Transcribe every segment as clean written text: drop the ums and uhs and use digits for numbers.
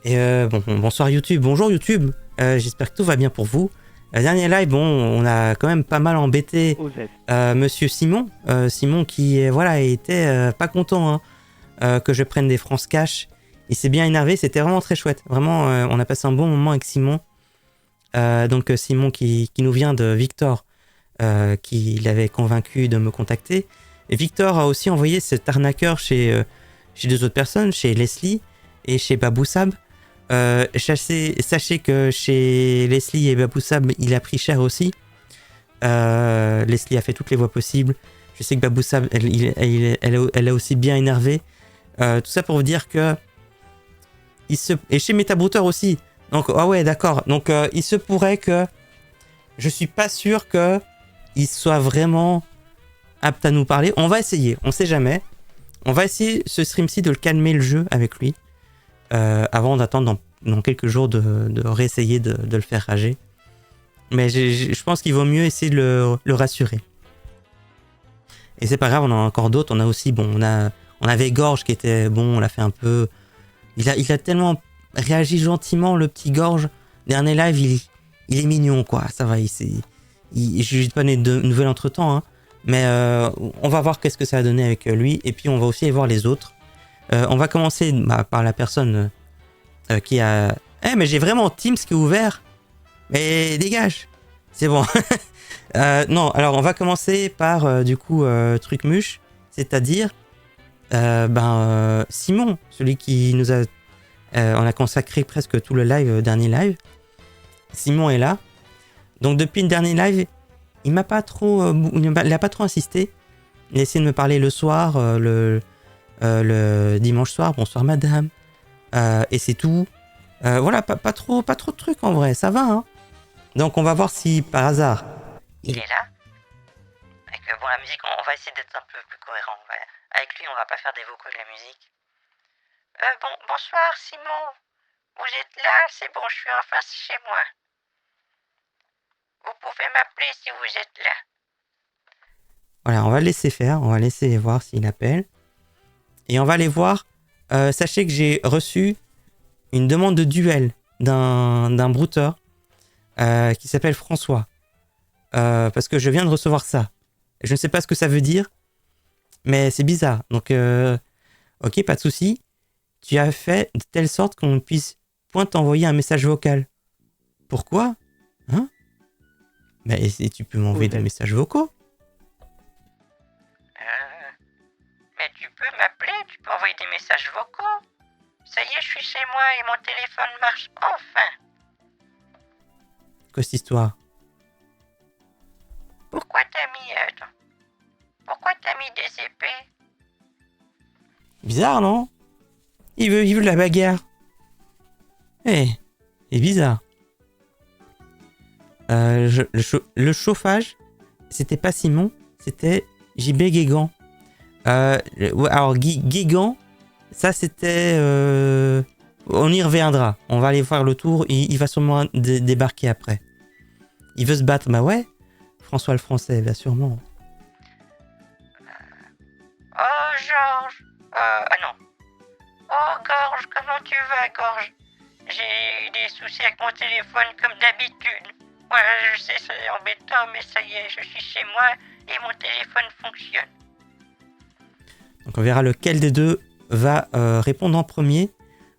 Et bonsoir YouTube, bonjour YouTube, j'espère que tout va bien pour vous. Dernier live, bon, on a quand même pas mal embêté Monsieur Simon, Simon qui voilà était pas content que je prenne des France Cash. Il s'est bien énervé, c'était vraiment très chouette. Vraiment, on a passé un bon moment avec Simon. Donc Simon qui nous vient de Victor, qui l'avait convaincu de me contacter. Et Victor a aussi envoyé cet arnaqueur chez deux autres personnes, chez Leslie et chez Baboussab. Sachez que chez Leslie et Baboussab, il a pris cher aussi. Leslie a fait toutes les voix possibles. Je sais que Baboussab, elle a aussi bien énervé. Tout ça pour vous dire que... Et chez Metabrouter aussi. Donc, ah ouais, d'accord. Donc, il se pourrait que... Je suis pas sûr que il soit vraiment apte à nous parler. On va essayer, on sait jamais. On va essayer ce stream-ci de le calmer le jeu avec lui. Avant d'attendre dans quelques jours de réessayer de le faire rager. Mais je pense qu'il vaut mieux essayer de le rassurer. Et c'est pas grave, on en a encore d'autres. On a aussi, bon, on avait Gorge qui était bon, on l'a fait un peu. Il a tellement réagi gentiment, le petit Gorge. Dernier live, il est mignon, quoi. Ça va, je lui ai pas donné de nouvelles entre temps, hein. Mais on va voir qu'est-ce que ça a donné avec lui. Et puis on va aussi aller voir les autres. On va commencer par la personne qui a... mais j'ai vraiment Teams qui est ouvert. Mais dégage. C'est bon. Non, alors on va commencer par du coup Trucmuche. C'est-à-dire Simon, celui qui nous a... on a consacré presque tout le live, dernier live. Simon est là. Donc depuis le dernier live, il n'a pas trop insisté. Il a essayé de me parler le soir, le dimanche soir. Bonsoir madame. Et c'est tout. Voilà, pas trop de trucs en vrai, ça va, hein. Donc on va voir si par hasard il est là. Et que bon, la musique, on va essayer d'être un peu plus cohérent. Avec lui, on va pas faire des vocaux de la musique. Bonsoir Simon. Vous êtes là, c'est bon, je suis enfin chez moi. Vous pouvez m'appeler si vous êtes là. Voilà, on va le laisser faire, on va laisser voir s'il appelle. Et on va aller voir. Sachez que j'ai reçu une demande de duel d'un brouteur qui s'appelle François. Parce que je viens de recevoir ça. Je ne sais pas ce que ça veut dire, mais c'est bizarre. Donc, ok, pas de souci. Tu as fait de telle sorte qu'on puisse point t'envoyer un message vocal. Pourquoi? Hein? Mais tu peux m'envoyer des messages vocaux. Mais tu peux m'appeler, tu peux envoyer des messages vocaux. Ça y est, je suis chez moi et mon téléphone marche enfin. Quoi cette histoire? Pourquoi t'as mis des épées? Bizarre, non? Il veut de la bagarre. C'est bizarre. Le chauffage, c'était pas Simon, c'était JB Guégan. Alors Guégan, ça c'était... on y reviendra. On va aller faire le tour. Il va sûrement débarquer après. Il veut se battre, bah ouais. François le Français, bien sûrement. Oh Georges. Ah non. Oh Gorge, comment tu vas Gorge? J'ai eu des soucis avec mon téléphone comme d'habitude. Ouais, je sais, c'est embêtant, mais ça y est, je suis chez moi et mon téléphone fonctionne. Donc on verra lequel des deux va répondre en premier.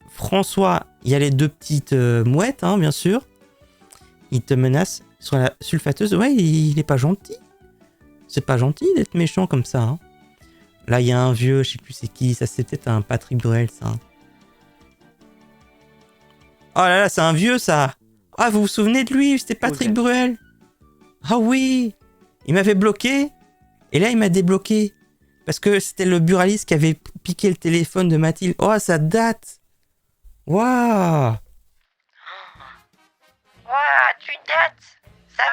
François, il y a les deux petites mouettes, hein, bien sûr. Il te menace sur la sulfateuse. Ouais, il est pas gentil. C'est pas gentil d'être méchant comme ça, hein. Là, il y a un vieux, je sais plus c'est qui. Ça, c'est peut-être un Patrick Bruel, ça. Oh là là, c'est un vieux, ça. Ah, vous vous souvenez de lui? C'était Patrick Bruel. Ah oui. Il m'avait bloqué. Et là, il m'a débloqué. Parce que c'était le buraliste qui avait piqué le téléphone de Mathilde. Oh, ça date. Waouh. Waouh, tu dates. Ça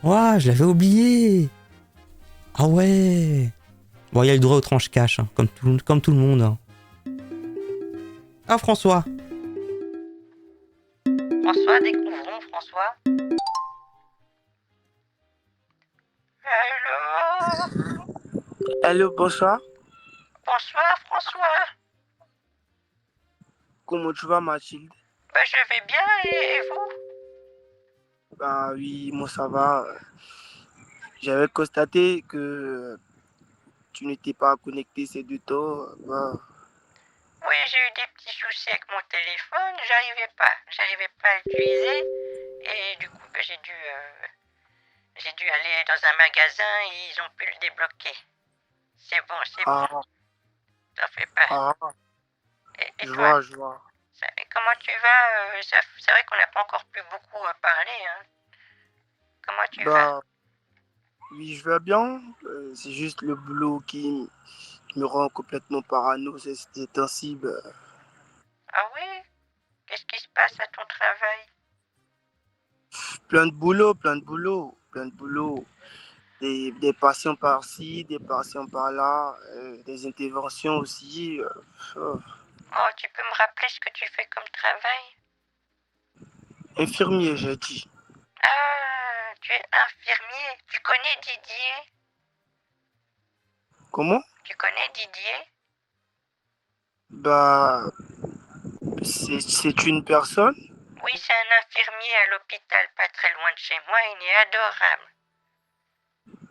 va. Waouh, je l'avais oublié. Ah ouais. Bon, il y a le droit aux tranches cash, hein, comme tout le monde. Hein. Ah, François. François, découvrons François. Allô. Allô, bonsoir. Bonsoir, François. Comment tu vas, Mathilde? Bah, je vais bien et vous? Bah oui, moi ça va. J'avais constaté que tu n'étais pas connecté ces deux temps. Bah, Oui, j'ai eu des petits soucis avec mon téléphone, j'arrivais pas à l'utiliser et du coup bah, j'ai dû aller dans un magasin et ils ont pu le débloquer. C'est bon, ah, t'en fais pas. ah, Et je toi, vois, je vois. comment tu vas? C'est vrai qu'on n'a pas encore pu beaucoup parler, hein. Comment tu vas? Bah oui, je vais bien. C'est juste le boulot qui me rend complètement parano ces temps-ci. Bah, Ah oui? Qu'est-ce qui se passe à ton travail? plein de boulot, plein de boulot, plein de boulot. Des patients par-ci, des patients par-là, des interventions aussi. Oh. Oh, tu peux me rappeler ce que tu fais comme travail? Infirmier, j'ai dit. Ah, tu es infirmier. Tu connais Didier? Comment? Tu connais Didier? Bah, c'est une personne. Oui, c'est un infirmier à l'hôpital, pas très loin de chez moi. Il est adorable.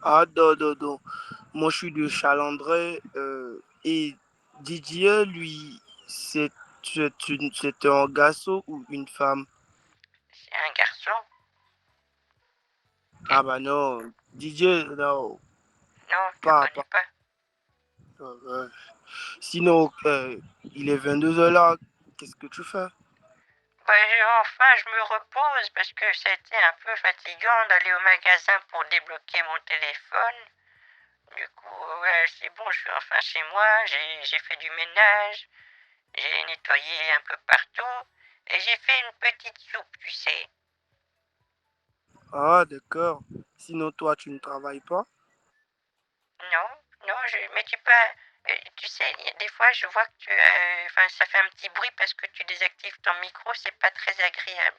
Ah, non, non, non. Moi, je suis de Chalandray. Et Didier, lui, c'est un garçon ou une femme? C'est un garçon. Ah, bah non. Didier, non. Non, tu Pas, connais pas. pas. euh, Sinon, il est 22 heures là. Qu'est-ce que tu fais? Enfin, je me repose parce que c'était un peu fatigant d'aller au magasin pour débloquer mon téléphone. Du coup, ouais, c'est bon, je suis enfin chez moi. J'ai fait du ménage. J'ai nettoyé un peu partout. Et j'ai fait une petite soupe, tu sais. Ah, d'accord. Sinon, toi, tu ne travailles pas? Non, non, mais tu peux. Tu sais, des fois, je vois que enfin, ça fait un petit bruit parce que tu désactives ton micro, c'est pas très agréable.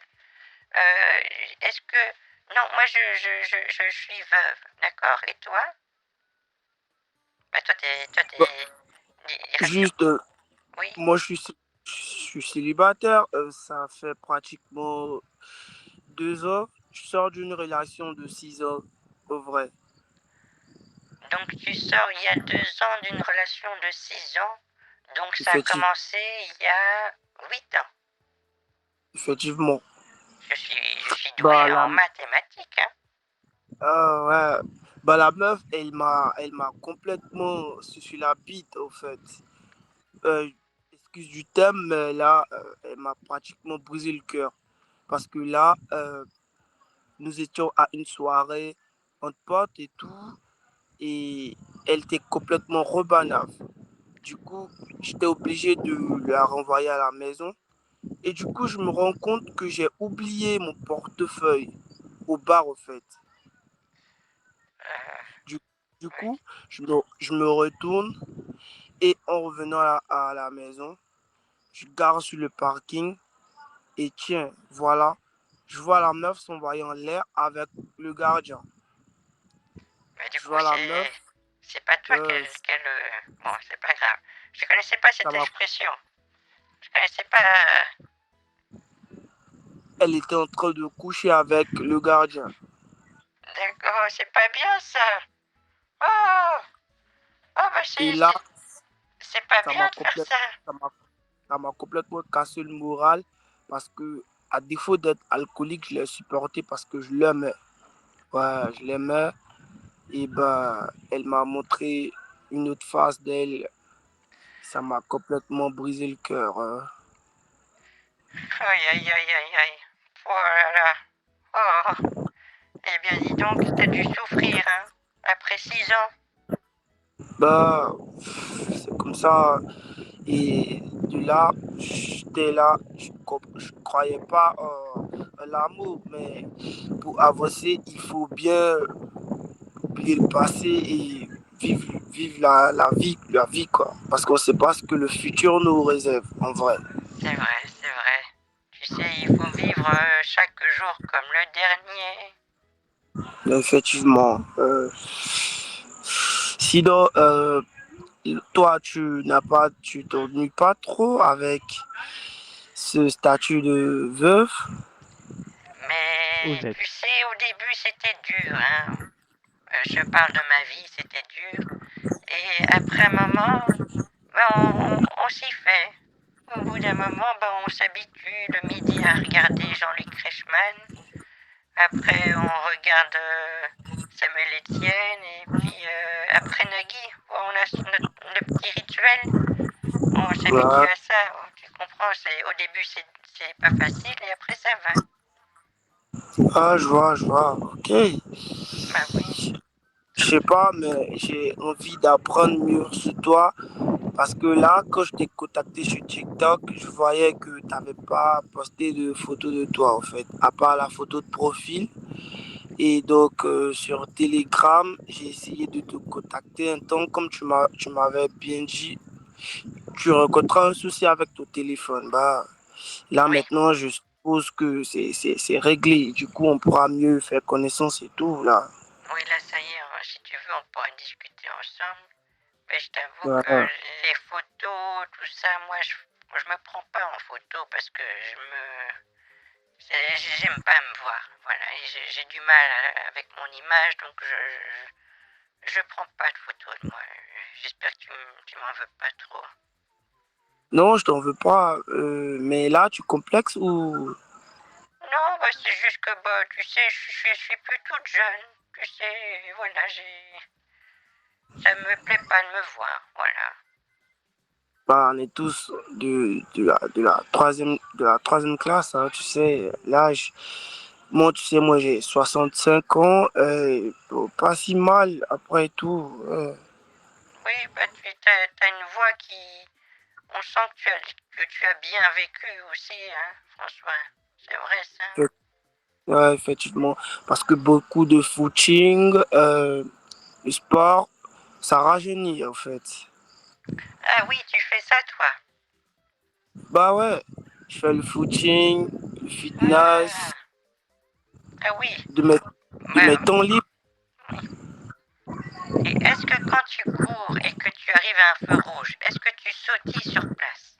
Euh, Est-ce que. Non, moi, je suis veuve, d'accord? Et toi? Bah, Bah, rassure. juste, Oui. moi, je suis célibataire. Ça fait pratiquement 2 ans. Je sors d'une relation de 6 ans, au vrai. Donc, tu sors il y a 2 ans d'une relation de 6 ans. Donc, ça a Effectivement. commencé il y a 8 ans. Effectivement. Je suis doué Bah, en mathématiques, hein. ah, ouais. Bah, la meuf, elle m'a complètement sur la bite, au fait. Euh, Excuse du thème, mais là, elle m'a pratiquement brisé le cœur. Parce que là, nous étions à une soirée entre potes et tout, et elle était complètement rebanave. Du coup, j'étais obligé de la renvoyer à la maison. Et du coup, je me rends compte que j'ai oublié mon portefeuille au bar, au fait. Euh, Du, du ouais. coup, je me retourne et en revenant à la maison, je gare sur le parking et tiens, voilà, je vois la meuf s'envoyer en l'air avec le gardien. Mais du Je coup, vois la meuf, c'est pas toi euh, bon, c'est pas grave. Je connaissais pas ça cette m'a- expression. Je connaissais pas. elle était en train de coucher avec le gardien. D'accord, c'est pas bien ça. Oh, oh bah Et là, c'est pas ça bien m'a de faire complètement, ça. ça m'a complètement cassé le moral parce que, à défaut d'être alcoolique, je l'ai supporté parce que je l'aimais. Ouais, je l'aimais. Et ben, elle m'a montré une autre face d'elle. Ça m'a complètement brisé le cœur, hein. Aïe, aïe, aïe, aïe, aïe. Oh là là. Oh. Eh bien, dis donc, t'as dû souffrir, hein. Après 6 ans. Bah, c'est comme ça. Et de là, j'étais là, je croyais pas à l'amour, mais pour avancer, il faut bien oublier le passé et vivre la vie, quoi. Parce qu'on sait pas ce que le futur nous réserve, en vrai. C'est vrai, c'est vrai. Tu sais, il faut vivre chaque jour comme le dernier. Effectivement. Sinon, toi, tu t'ennuies pas trop avec. ce statut de veuve. Mais tu sais, au début, c'était dur, hein. Je parle de ma vie, c'était dur. Et après un moment, ben, on s'y fait. Au bout d'un moment, ben, on s'habitue le midi à regarder Jean-Luc Reichmann. Après, on regarde Samuel Etienne. Et puis après Nagui, on a le petit rituel. On s'habitue Ouais. à ça. Tu comprends, au début, c'est pas facile et après, ça va. Ah, je vois. Ok. Ben oui. Je sais pas, mais j'ai envie d'apprendre mieux sur toi. Parce que là, quand je t'ai contacté sur TikTok, je voyais que tu n'avais pas posté de photo de toi, en fait, à part la photo de profil. Et donc, sur Telegram, j'ai essayé de te contacter un temps, comme tu m'avais bien dit, tu rencontras un souci avec ton téléphone. Bah, là, Oui. maintenant, je suppose que c'est réglé. Du coup, on pourra mieux faire connaissance et tout, là. Oui, là, ça y est, si tu veux, on pourra discuter ensemble. Mais je t'avoue que Voilà. les photos, tout ça, moi, je me prends pas en photo parce que j'aime pas me voir. Voilà, j'ai du mal avec mon image, donc je prends pas de photos de moi. J'espère que tu m'en veux pas trop. Non, je t'en veux pas. Mais là, tu complexes ou... Non, bah, c'est juste que, bah, tu sais, je suis plus toute jeune. Tu sais, voilà, ça me plaît pas de me voir, voilà. Bah, on est tous de la troisième classe, hein, tu sais, l'âge. Moi, tu sais, moi, j'ai 65 ans, bon, pas si mal après tout. Oui, bah, t'as une voix qui... On sent que tu as bien vécu aussi, hein, François. C'est vrai, ça. Ouais, effectivement. Parce que beaucoup de footing, le sport, ça rajeunit, en fait. Ah oui, tu fais ça, toi. Bah ouais, je fais le footing, le fitness, Ah, ah oui. de mes Bah, temps libres. oui. Et est-ce que quand tu cours et que tu arrives à un feu rouge, est-ce que tu sautilles sur place?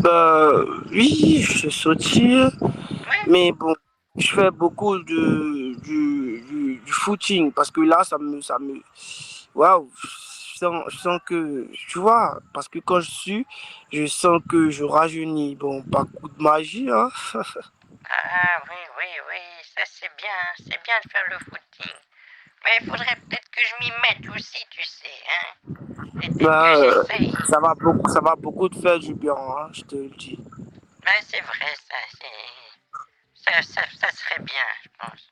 Bah oui, je sautille. Oui. Mais bon, je fais beaucoup du footing parce que là, waouh, je sens que, tu vois, parce que quand je sens que je rajeunis. Bon, pas coup de magie, hein. Ah oui, ça c'est bien de faire le footing. Mais il faudrait peut-être que je m'y mette aussi, tu sais, hein. Et peut-être que Bah, j'essaye. ça va beaucoup te faire du bien, hein, je te le dis. Mais c'est vrai, ça serait bien, je pense.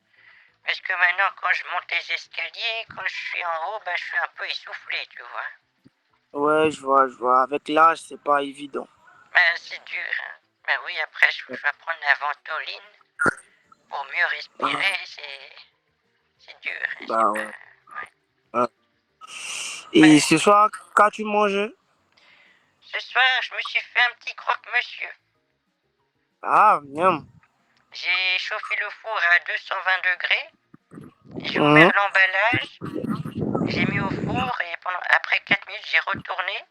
Parce que maintenant, quand je monte les escaliers, quand je suis en haut, ben, je suis un peu essoufflé, tu vois. Ouais, je vois. Avec l'âge, c'est pas évident. Ben, c'est dur, hein. Ben oui, après, je vais prendre la ventoline pour mieux Ah, respirer, c'est dur, hein, c'est bah pas... ouais. Ouais. Ouais. Et Ben, ce soir, qu'as-tu mangé? ce soir, je me suis fait un petit croque-monsieur. Ah, miam. J'ai chauffé le four à 220 degrés, j'ai Mhm, ouvert l'emballage, j'ai mis au four et après 4 minutes, j'ai retourné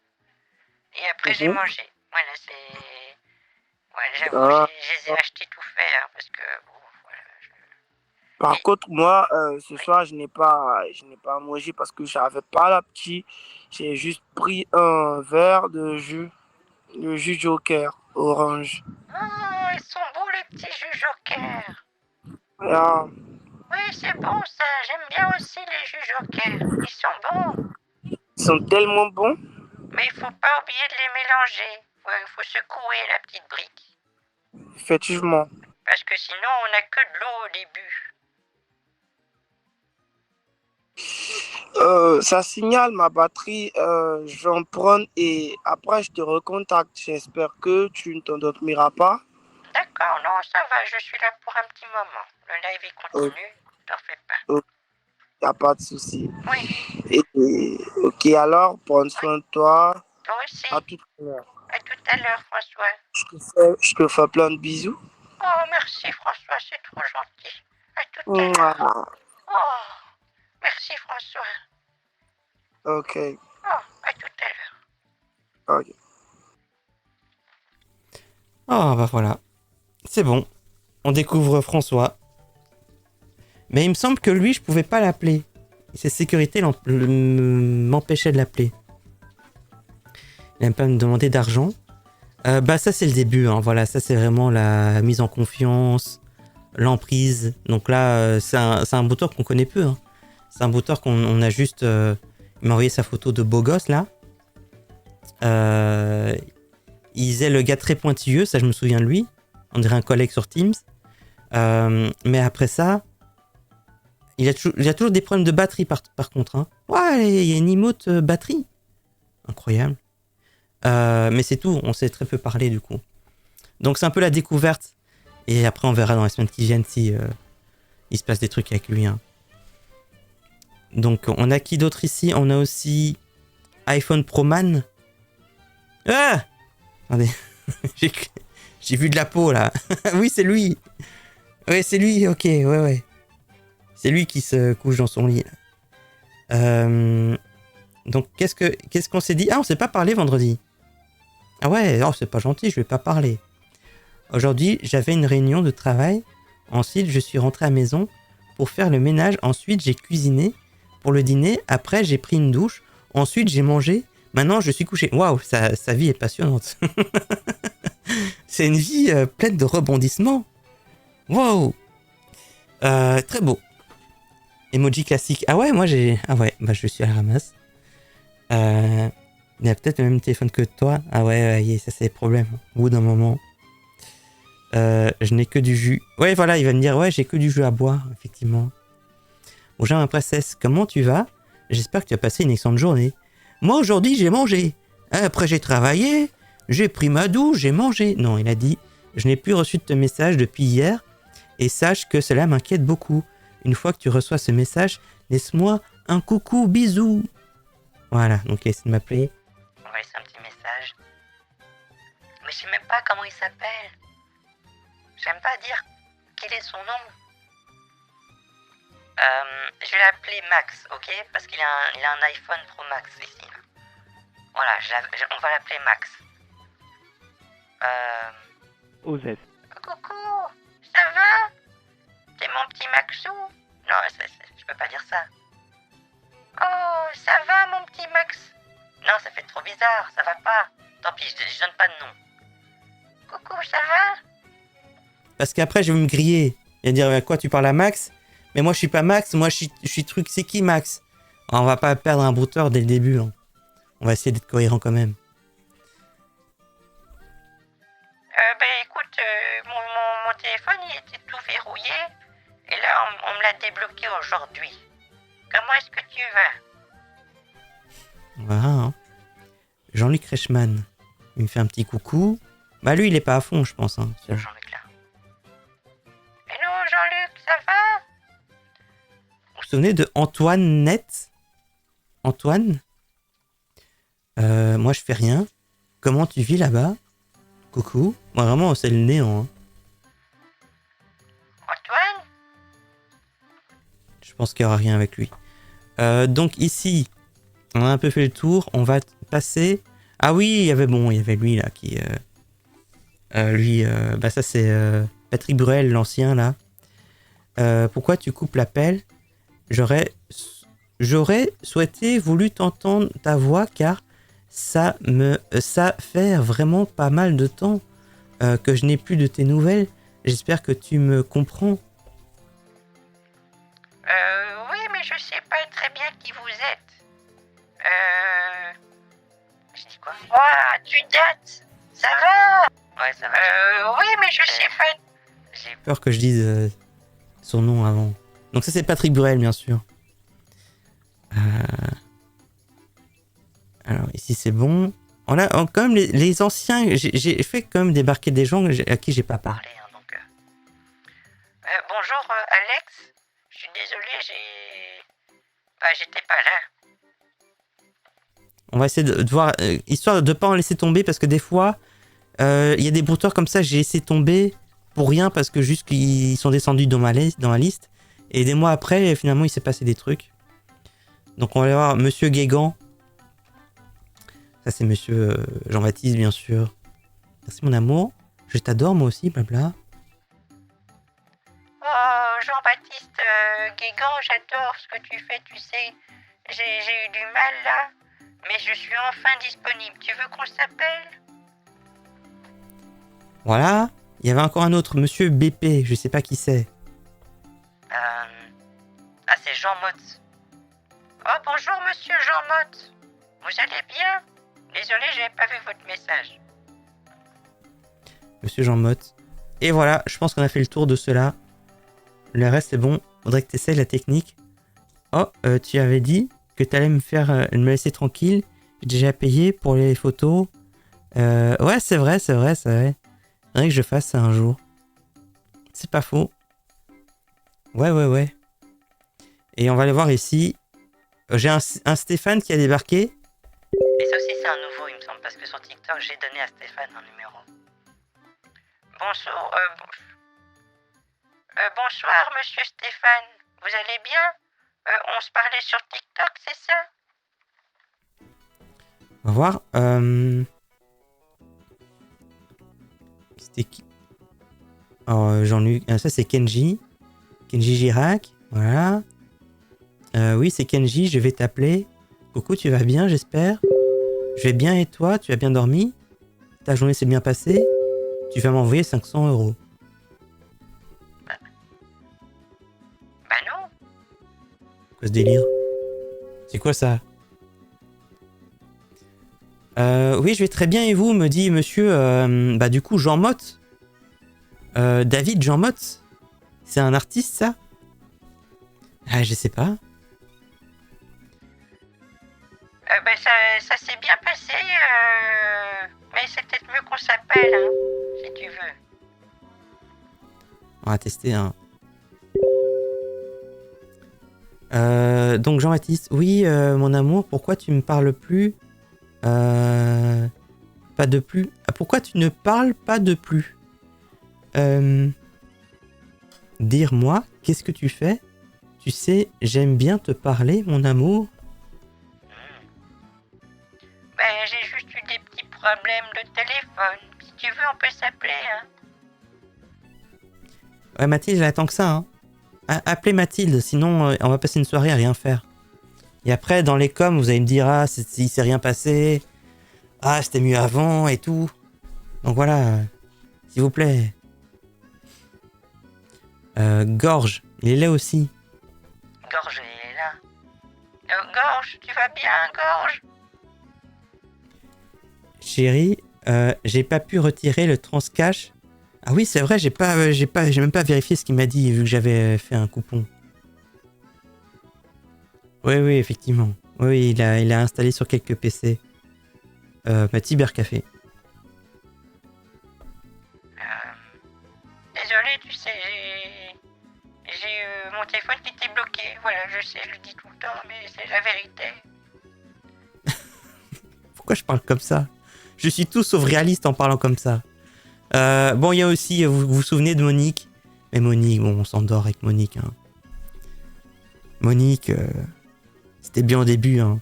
et après j'ai mhm. mangé. Voilà, c'est... Ouais, j'avoue, Ah. je les ai achetés tout fait, hein, parce que, bon, voilà. Par Et, contre, moi, ce oui. soir, je n'ai pas mangé parce que j'avais pas l'appétit. J'ai juste pris un verre de jus Joker orange. Oh, ils sont beaux les petits jus Joker. Ah, Oui, c'est bon ça, j'aime bien aussi les jus Joker. Ils sont bons. ils sont tellement bons. Mais il faut pas oublier de les mélanger. Il faut secouer la petite brique. Effectivement. Parce que sinon, on n'a que de l'eau au début. Ça signale ma batterie. J'en prends et après, je te recontacte. J'espère que tu ne t'endormiras pas. D'accord, non, ça va, je suis là pour un petit moment. Le live, il Euh, continue, t'en fais pas. y a pas de souci. Oui, Ok, alors, prends oui, soin de toi. toi aussi. À tout à l'heure. À tout à l'heure, François. Je te fais plein de bisous. Oh, merci, François, c'est trop gentil. À tout à l'heure. Mouah. Oh, merci, François. Ok. Oh, à tout à l'heure. Ok. Oh, bah voilà. C'est bon. On découvre François. Mais il me semble que lui, je pouvais pas l'appeler. Ses sécurités m'empêchaient de l'appeler. Il n'aime pas me demander d'argent. Bah ça, c'est le début. Hein. Voilà, ça, c'est vraiment la mise en confiance, l'emprise. Donc là, c'est un booteur qu'on connaît peu. Hein. C'est un booteur qu'on a juste... il m'a envoyé sa photo de beau gosse, là. Il faisait le gars très pointilleux, ça, je me souviens de lui. On dirait un collègue sur Teams. Mais après ça... Il a toujours des problèmes de batterie par contre. Hein. Ouais, il y a une emote batterie. Incroyable. Mais c'est tout, on sait très peu parler du coup. Donc c'est un peu la découverte. Et après on verra dans les semaines qui viennent si il se passe des trucs avec lui. Hein. Donc on a qui d'autre ici? On a aussi iPhone Pro Man. Ah! Attendez, j'ai vu de la peau là. Oui c'est lui. Ouais c'est lui, ok, ouais. C'est lui qui se couche dans son lit. Donc, qu'est-ce qu'on s'est dit? Ah, on s'est pas parlé vendredi. Ah ouais, oh, c'est pas gentil, je vais pas parler. Aujourd'hui, j'avais une réunion de travail. Ensuite, je suis rentré à la maison pour faire le ménage. Ensuite, j'ai cuisiné pour le dîner. Après, j'ai pris une douche. Ensuite, j'ai mangé. Maintenant, je suis couché. Waouh, sa vie est passionnante. C'est une vie pleine de rebondissements. Waouh. Très beau. Emoji classique. Ah ouais, moi j'ai... Ah ouais, bah je suis à la ramasse. Il a peut-être le même téléphone que toi. Ah ouais, ça c'est des problèmes. Au bout d'un moment. Je n'ai que du jus. Ouais, voilà, il va me dire, ouais, j'ai que du jus à boire, effectivement. Bonjour ma princesse, comment tu vas? J'espère que tu as passé une excellente journée. Moi aujourd'hui j'ai mangé. Après j'ai travaillé, j'ai pris ma douche, j'ai mangé. Non, il a dit, je n'ai plus reçu de ton message depuis hier. Et sache que cela m'inquiète beaucoup. Une fois que tu reçois ce message, laisse-moi un coucou, bisous. Voilà, donc essaie de m'appeler. On va laisser un petit message. Mais je sais même pas comment il s'appelle. J'aime pas dire quel est son nom. Je vais l'appeler Max, ok? Parce qu'il a un iPhone Pro Max ici. Voilà, on va l'appeler Max. OZ. Coucou, ça va? T'es mon petit Maxou? Non, je peux pas dire ça. Oh, ça va mon petit Max? Non, ça fait trop bizarre, ça va pas. Tant pis, je donne pas de nom. Coucou, ça va? Parce qu'après, je vais me griller. Il va dire, à quoi tu parles à Max? Mais moi, je suis pas Max, moi, je suis truc, c'est qui Max? On va pas perdre un brouteur dès le début. Hein. On va essayer d'être cohérent quand même. Écoute, mon téléphone, il était tout verrouillé. Et là, on me l'a débloqué aujourd'hui. Comment est-ce que tu vas? Voilà. Hein. Jean-Luc Reichmann. Il me fait un petit coucou. Bah lui, il est pas à fond, je pense. Hein, Jean-Luc là. Hello Jean-Luc, ça va? Vous vous souvenez de Antoine Net? Antoine? Moi, je fais rien. Comment tu vis là-bas? Coucou. Moi, vraiment, c'est le néant. Hein. Antoine? Je pense qu'il n'y aura rien avec lui. Donc ici, on a un peu fait le tour. On va passer... Ah oui, il y avait lui là qui... bah ça c'est Patrick Bruel, l'ancien là. Pourquoi tu coupes l'appel? J'aurais voulu t'entendre ta voix car ça fait vraiment pas mal de temps que je n'ai plus de tes nouvelles. J'espère que tu me comprends. Oui, mais je sais pas très bien qui vous êtes. Je dis quoi? Oh, tu dates. Ça va? Ouais, ça va. Oui, mais je sais pas. J'ai peur que je dise son nom avant. Donc ça c'est Patrick Bruel, bien sûr. Alors ici c'est bon. On a quand même les anciens. J'ai fait quand même débarquer des gens à qui j'ai pas parlé. Hein, donc. Bonjour Alex. Je suis désolé, j'étais pas là. On va essayer de voir, histoire de pas en laisser tomber parce que des fois, il y a des brouteurs comme ça, j'ai laissé tomber pour rien parce que juste qu'ils sont descendus dans ma liste. Et des mois après, finalement, il s'est passé des trucs. Donc on va aller voir Monsieur Guégan. Ça c'est Monsieur Jean-Baptiste, bien sûr. Merci mon amour. Je t'adore moi aussi, blabla. Oh, Jean-Baptiste Guégan, j'adore ce que tu fais, tu sais. J'ai eu du mal là, mais je suis enfin disponible. Tu veux qu'on s'appelle? Voilà. Il y avait encore un autre, monsieur BP, je sais pas qui c'est. Ah, c'est Jean Motz. Oh, bonjour, monsieur Jean Motz. Vous allez bien? Désolé, j'avais pas vu votre message. Monsieur Jean Motte. Et voilà, je pense qu'on a fait le tour de cela. Le reste c'est bon. Faudrait que tu essayes la technique. Oh, tu avais dit que tu allais me laisser tranquille. J'ai déjà payé pour les photos. Ouais, c'est vrai. Faudrait que je fasse ça un jour. C'est pas faux. Ouais. Et on va aller voir ici. J'ai un Stéphane qui a débarqué. Et ça aussi, c'est un nouveau, il me semble, parce que sur TikTok, j'ai donné à Stéphane un numéro. Bonsoir, bonsoir, monsieur Stéphane. Vous allez bien? On se parlait sur TikTok, c'est ça? On va voir. C'était qui? Oh, Jean-Luc. Ça, c'est Kenji. Kenji Girac. Voilà. Oui, c'est Kenji. Je vais t'appeler. Coucou, tu vas bien, j'espère? Je vais bien et toi? Tu as bien dormi? Ta journée s'est bien passée? Tu vas m'envoyer 500 €. Bah non. Quoi ce délire? C'est quoi ça? Oui, je vais très bien et vous, me dit monsieur, du coup, Jean Motte. David Jean Motte. C'est un artiste, ça? Ah, je sais pas. Ça s'est bien passé, mais c'est peut-être mieux qu'on s'appelle, hein, si tu veux. On va tester, hein. Donc Jean-Baptiste, oui, mon amour, pourquoi tu me parles plus? Pas de plus. Ah, pourquoi tu ne parles pas de plus? Dire-moi, qu'est-ce que tu fais? Tu sais, j'aime bien te parler, mon amour. J'ai juste eu des petits problèmes de téléphone. Si tu veux, on peut s'appeler, hein. Ouais, Mathilde, elle attend que ça, hein. Appelez Mathilde, sinon on va passer une soirée à rien faire. Et après, dans les coms, vous allez me dire, ah, il s'est rien passé. Ah, c'était mieux avant et tout. Donc voilà, s'il vous plaît. Gorge, il est là aussi. Gorge, il est là. Gorge, tu vas bien, Gorge? Chérie, j'ai pas pu retirer le transcash. Ah oui, c'est vrai, j'ai même pas vérifié ce qu'il m'a dit vu que j'avais fait un coupon. Oui, effectivement. Oui, il a installé sur quelques PC. Cybercafé. Désolé, tu sais, j'ai mon téléphone qui était bloqué. Voilà, je sais, je le dis tout le temps, mais c'est la vérité. Pourquoi je parle comme ça? Je suis tout sauf réaliste en parlant comme ça. Bon, il y a aussi, vous vous souvenez de Monique? Mais Monique, bon, on s'endort avec Monique. Hein. Monique, c'était bien au début. Hein.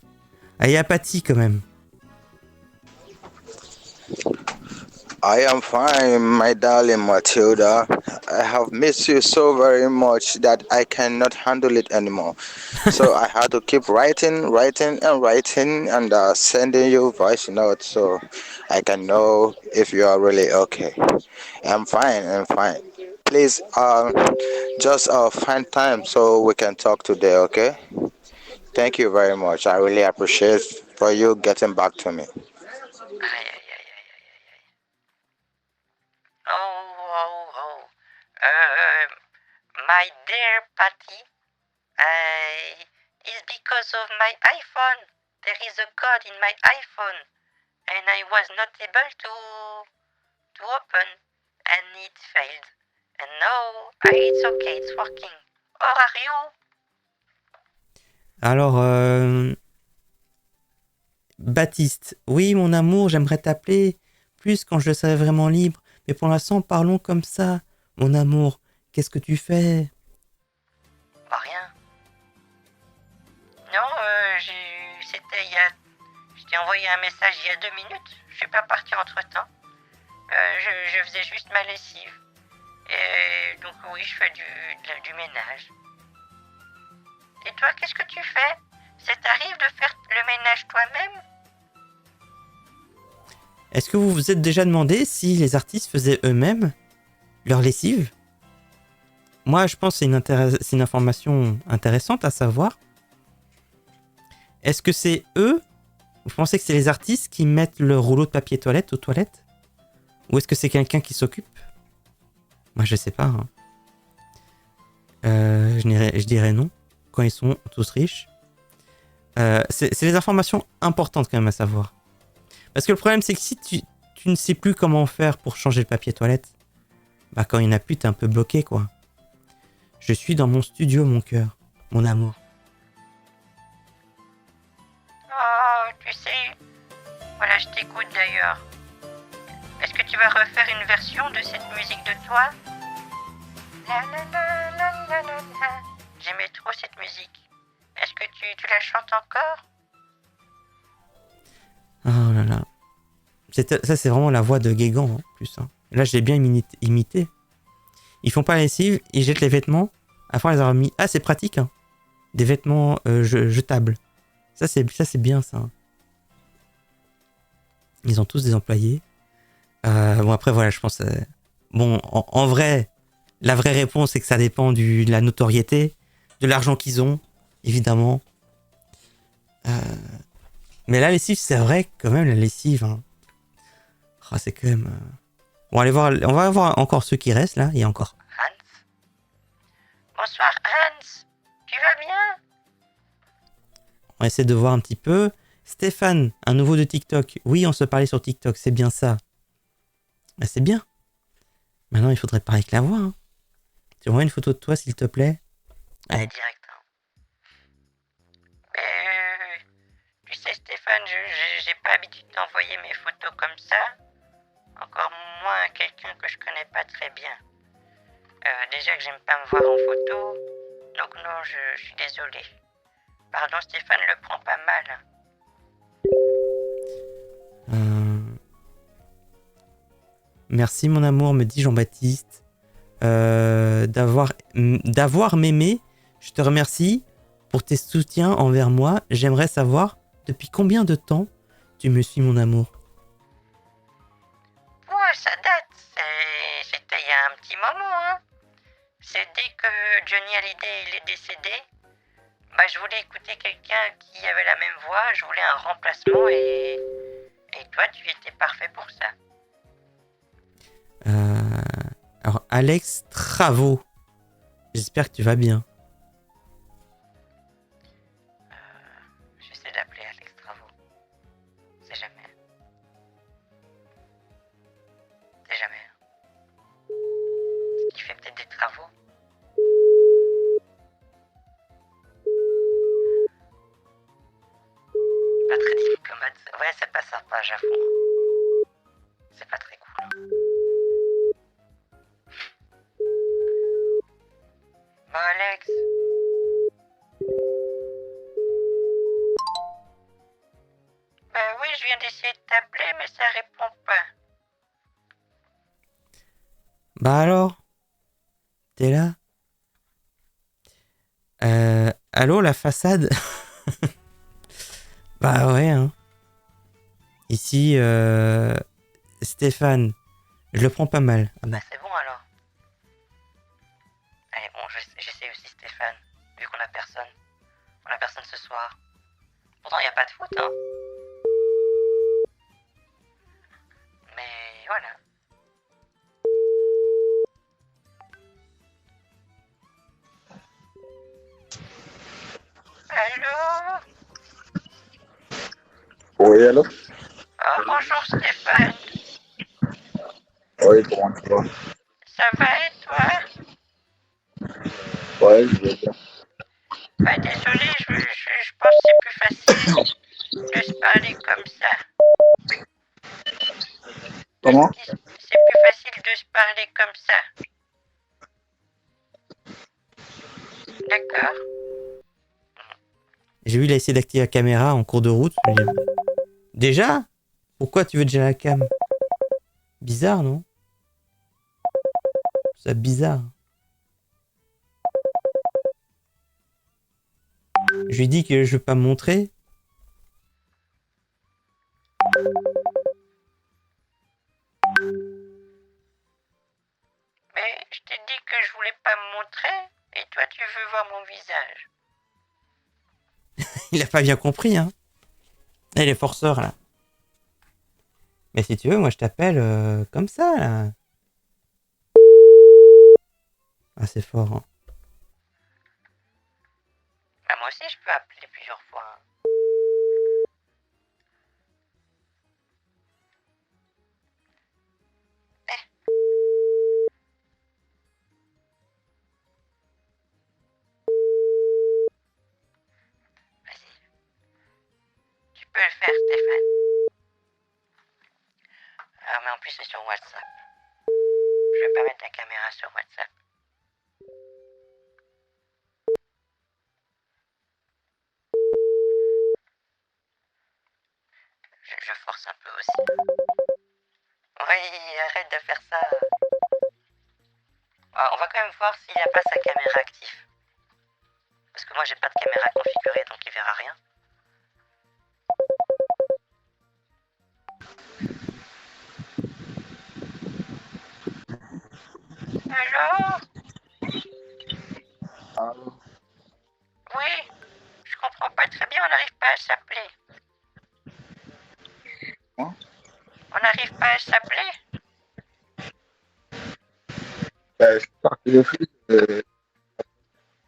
Ah, il y a Patty quand même. I am fine, my darling Matilda. I have missed you so very much that I cannot handle it anymore. So I had to keep writing, and sending you voice notes so I can know if you are really okay. I'm fine. Please, just find time so we can talk today, okay? Thank you very much. I really appreciate for you getting back to me. My dear Patty, it's because of my iPhone. There is a code in my iPhone, and I was not able to open, and it failed. And now it's okay, it's working. How are you? Alors, Baptiste, oui, mon amour, j'aimerais t'appeler plus quand je serai vraiment libre. Mais pour l'instant, parlons comme ça. Mon amour, qu'est-ce que tu fais? Bah, rien. Non, c'était il y a... Je t'ai envoyé un message il y a 2 minutes. Je suis pas parti entre-temps. Je je faisais juste ma lessive. Et donc oui, je fais du ménage. Et toi, qu'est-ce que tu fais? Ça t'arrive de faire le ménage toi-même? Est-ce que vous vous êtes déjà demandé si les artistes faisaient eux-mêmes leur lessive? Moi, je pense que c'est une information intéressante à savoir. Est-ce que c'est eux? Vous pensez que c'est les artistes qui mettent le rouleau de papier toilette aux toilettes? Ou est-ce que c'est quelqu'un qui s'occupe? Moi, je sais pas. Hein. Je dirais non, quand ils sont tous riches. C'est des informations importantes quand même à savoir. Parce que le problème, c'est que si tu ne sais plus comment faire pour changer le papier toilette, bah quand il n'y en a plus, t'es un peu bloqué, quoi. Je suis dans mon studio, mon cœur, mon amour. Oh, tu sais, voilà, je t'écoute d'ailleurs. Est-ce que tu vas refaire une version de cette musique de toi? La la la la la la la. J'aimais trop cette musique. Est-ce que tu la chantes encore? Oh là là. Ça, c'est vraiment la voix de Guégan, en plus. Hein. Là, je l'ai bien imité. Ils font pas la lessive, ils jettent les vêtements. Après les avoir mis... Ah, c'est pratique, hein. Des vêtements jetables. Ça, c'est bien, ça. Ils ont tous des employés. Bon, après, voilà, je pense... Bon, en vrai, la vraie réponse, c'est que ça dépend de la notoriété, de l'argent qu'ils ont, évidemment. Mais la lessive, c'est vrai, quand même, la lessive... Hein. Oh, c'est quand même... Bon, allez voir, on va voir encore ceux qui restent, là. Il y a encore... Hans? Bonsoir, Hans. Tu vas bien? On va essayer de voir un petit peu. Stéphane, un nouveau de TikTok. Oui, on se parlait sur TikTok, c'est bien ça. Bah, c'est bien. Maintenant, il faudrait parler avec la voix. Hein. Tu envoies une photo de toi, s'il te plaît? Allez, direct. Tu sais, Stéphane, j'ai pas l'habitude d'envoyer mes photos comme ça. Encore moins à quelqu'un que je connais pas très bien. Déjà que j'aime pas me voir en photo. Donc non, je suis désolé. Pardon, Stéphane le prend pas mal. Merci mon amour, me dit Jean-Baptiste. D'avoir m'aimé. Je te remercie pour tes soutiens envers moi. J'aimerais savoir depuis combien de temps tu me suis, mon amour. Ouais, ça date. C'était il y a un petit moment, hein. C'est dès que Johnny Hallyday il est décédé. Bah, je voulais écouter quelqu'un qui avait la même voix. Je voulais un remplacement et toi, tu étais parfait pour ça. Alors, Alex Travaux. J'espère que tu vas bien. J'essaie d'appeler Alex Travaux. C'est jamais. C'est jamais. Est-ce qu'il fait peut-être des travaux? Pas très diplomate. Ouais, ça passera pas, j'avoue. C'est pas très cool. Bon, Alex. Oui, je viens d'essayer de t'appeler, mais ça répond pas. Bah alors? T'es là? Allô, la façade? Bah ouais, hein. Ici, Stéphane, je le prends pas mal. Ah bah c'est bon alors. Allez, bon, j'essaie aussi Stéphane, vu qu'on a personne. On a personne ce soir. Pourtant, il n'y a pas de foot, hein. Mais voilà. Allô? Oui, allô? Oh, bonjour Stéphane. Oui, comment tu vas? Ça va et toi? Oui, je vais bien. Bah désolé, je pense que c'est plus facile de se parler comme ça. Comment? C'est plus facile de se parler comme ça. D'accord? J'ai vu, il a essayé d'activer la caméra en cours de route. Déjà? Pourquoi tu veux déjà la cam? Bizarre, non? C'est bizarre. Je lui ai dit que je vais pas me montrer. Mais je t'ai dit que je voulais pas me montrer, et toi tu veux voir mon visage. Il a pas bien compris, hein. Il est forceur, là. Mais si tu veux, moi je t'appelle comme ça, là. Ah, c'est fort, hein. Bah moi aussi je peux appeler plusieurs fois. Vas-y. Tu peux le faire, Stéphane. Ah mais en plus c'est sur WhatsApp. Je vais pas mettre la caméra sur WhatsApp. Je force un peu aussi. Oui, arrête de faire ça. Ah, on va quand même voir s'il n'a pas sa caméra active. Parce que moi j'ai pas de caméra configurée donc il verra rien. Allô? Oui, je comprends pas très bien, on n'arrive pas à s'appeler. Hein? On n'arrive pas à s'appeler?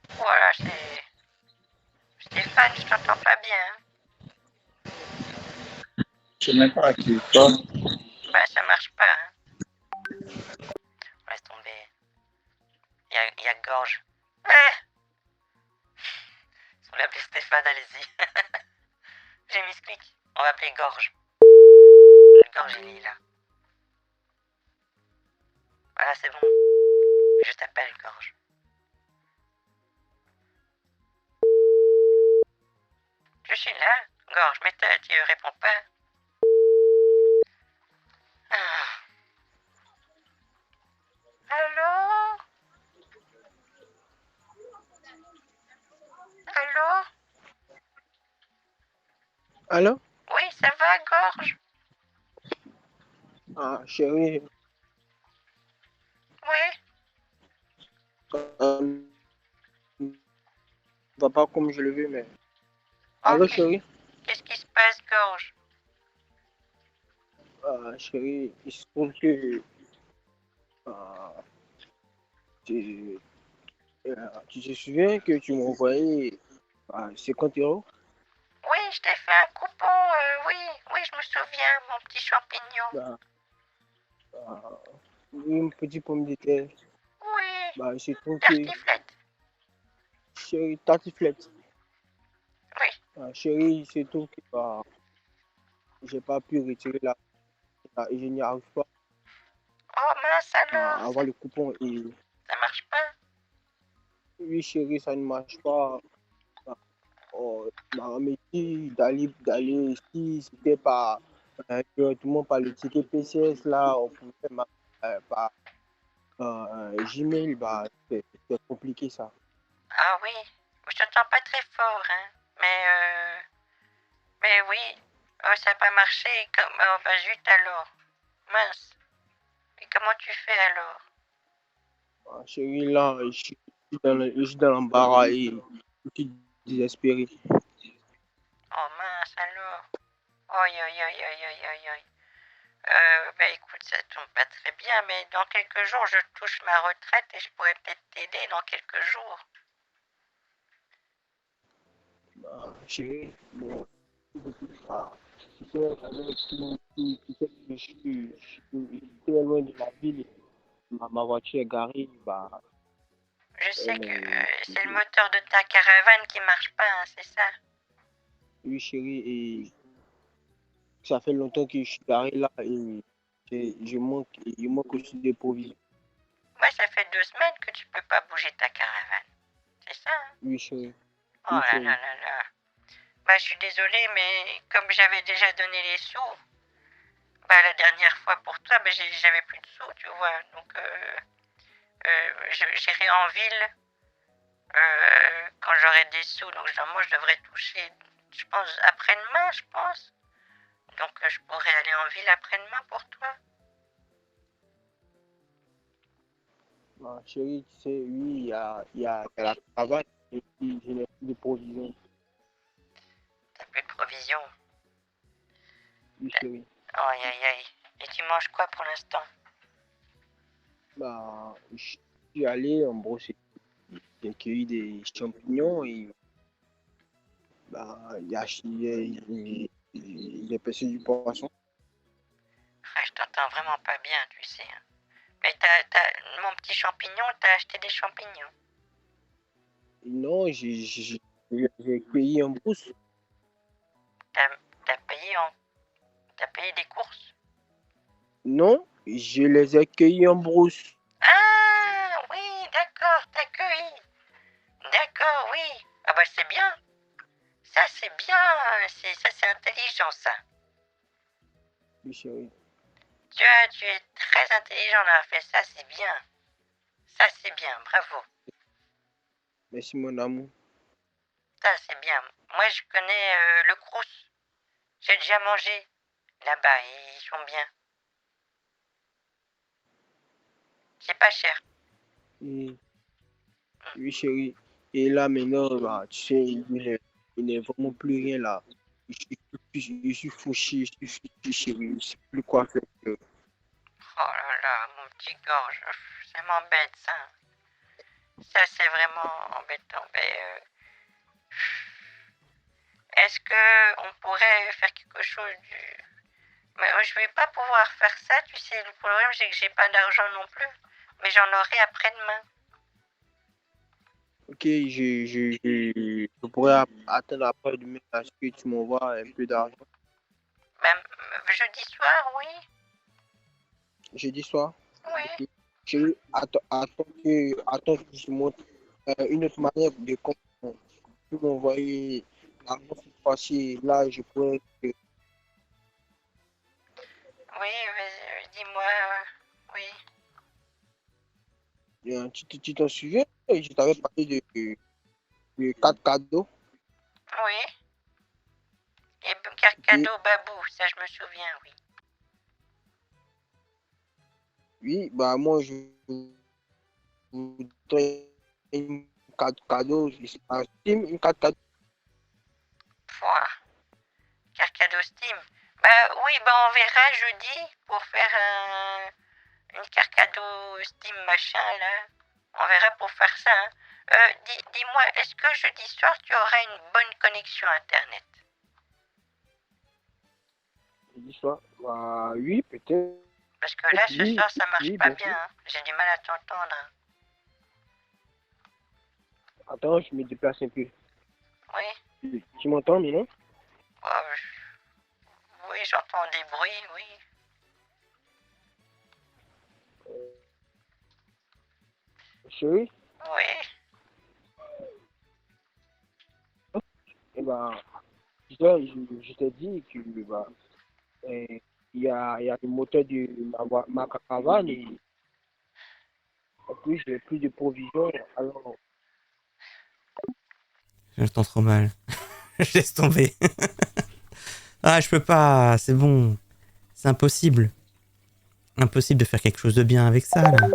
Voilà, c'est... Stéphane, je t'entends pas bien. Je sais même pas à qui il parle. Bah ça marche pas. Laisse tomber. Il y a Gorge. Ah, on va appeler Stéphane, allez-y. J'ai mis ce clic. On va appeler Gorge. Gorge, il est là. Voilà, c'est bon. Je t'appelle, Gorge. Je suis là, Gorge, mais tu réponds pas. Ah. Allô? Allô? Allô? Oui, ça va, Gorge? Ah, chérie, Oui. va pas comme je le veux, mais... Oh, Allô, chérie? qu'est-ce qui se passe, Gorge? Chérie, il se trouve que... ah, tu, tu te souviens que tu m'as envoyé 50 €? Oui, je t'ai fait un coupon, oui, je me souviens, mon petit champignon. Bah, une petite pomme de terre. Oui, Il se trouve que... tartiflette. Chérie, tartiflette. Oui. Chérie, il se trouve que j'ai pas pu retirer et je n'y arrive pas Oh mince à alors, avoir le coupon. Et ça marche pas? oui, chérie, ça ne marche pas. On m'a dit d'aller ici, c'était directement par le ticket PCS, là, on pouvait par Gmail, c'est compliqué ça. Ah oui, je t'entends pas très fort, hein. Mais oui, oh, ça n'a pas marché. Comme, oh, bah zut alors. Mince. Et comment tu fais alors? Chérie, là, je suis dans l'embarras et je suis désespéré. Oh mince alors. Oi, oi, oi, oi, oi, oi, oi. Bah écoute, ça tombe pas très bien, mais dans quelques jours, je touche ma retraite et je pourrais peut-être t'aider dans quelques jours. Chérie, bon, tu sais, je suis très loin de la ville. Ma voiture est garée, Je sais elle que est... c'est le moteur de ta caravane qui marche pas, hein, c'est ça? Oui, chérie, et ça fait longtemps que je suis garé là et il manque aussi des provisions. Ouais, ça fait 2 semaines que tu peux pas bouger ta caravane. C'est ça, hein? Oui, chérie. Oh Oui, là chérie. là là là. Bah, je suis désolée, mais comme j'avais déjà donné les sous, bah, la dernière fois pour toi, bah, j'avais plus de sous, tu vois. Donc, J'irai en ville quand j'aurai des sous. Donc moi, je devrais toucher, je pense, après-demain, je pense. Donc je pourrais aller en ville après-demain pour toi. Bah, chérie, tu sais, oui, il y a la caravane et puis je n'ai plus de provisions. T'as plus de provisions. Oui, chérie. Aïe, aïe, aïe. Et tu manges quoi pour l'instant? Bah, je suis allé en brosser. J'ai cueilli des champignons et bah, j'ai pêché du poisson. Ah, je t'entends vraiment pas bien, tu sais. Hein. Mais mon petit champignon, t'as acheté des champignons? Non, j'ai cueilli en brousse. T'as payé des courses? Non, je les ai cueillis en brousse. Ah, oui, d'accord, t'as cueilli. D'accord, oui. Ah bah c'est bien. Ça, c'est bien. C'est intelligent, ça. Oui, chérie. Tu es très intelligent d'avoir fait ça, c'est bien. Ça, c'est bien, bravo. Merci, mon amour. Ça, c'est bien. Moi, je connais le Crous. J'ai déjà mangé là-bas, ils sont bien. C'est pas cher. Oui, oui, chérie. Et là, maintenant, bah, tu sais, il n'est vraiment plus rien là. Je suis fauché, je suis foutu, chérie. Je ne sais plus quoi faire. Oh là là, mon petit gorge, ça m'embête, ça. Ça, c'est vraiment embêtant. Mais est-ce que on pourrait faire quelque chose du... Mais je vais pas pouvoir faire ça, tu sais. Le problème, c'est que j'ai pas d'argent non plus. Mais j'en aurai après-demain. Ok, je pourrais attendre après demain à ce que tu m'envoies un peu d'argent. Ben, jeudi soir, oui. Jeudi soir. Oui. Ok. Chérie, attends que je montre une autre manière de comment tu peux m'envoyer l'argent cette fois-ci. Là, je pourrais. Oui, dis-moi, oui. Tu t'en souviens? Je t'avais parlé de 4 cadeaux. Oui. Et Ok. cadeau babou, ça je me souviens, oui. Oui, bah moi, je voudrais une carte cadeau. Une carte cadeau. Pouah. Cadeau Steam. Bah oui, bah on verra jeudi pour faire une carte cadeau Steam machin là. On verra pour faire ça. Hein. Dis-moi, est-ce que jeudi soir tu auras une bonne connexion internet? Jeudi soir. Bah oui, peut-être. Parce que là ce Oui, soir ça marche oui, pas bien bien. sûr. Hein. J'ai du mal à t'entendre. Hein. Attends, je me déplace un peu. Oui. Tu m'entends, mais non? Oh, oui, j'entends des bruits, oui. Chérie? Oui. Eh ben, je t'ai dit que bah, il y a le moteur de ma caravane et en plus, j'ai plus de provisions. Alors, Je l'entends trop mal. Je laisse tomber. Ah, je peux pas, c'est bon. C'est impossible. Impossible de faire quelque chose de bien avec ça, là.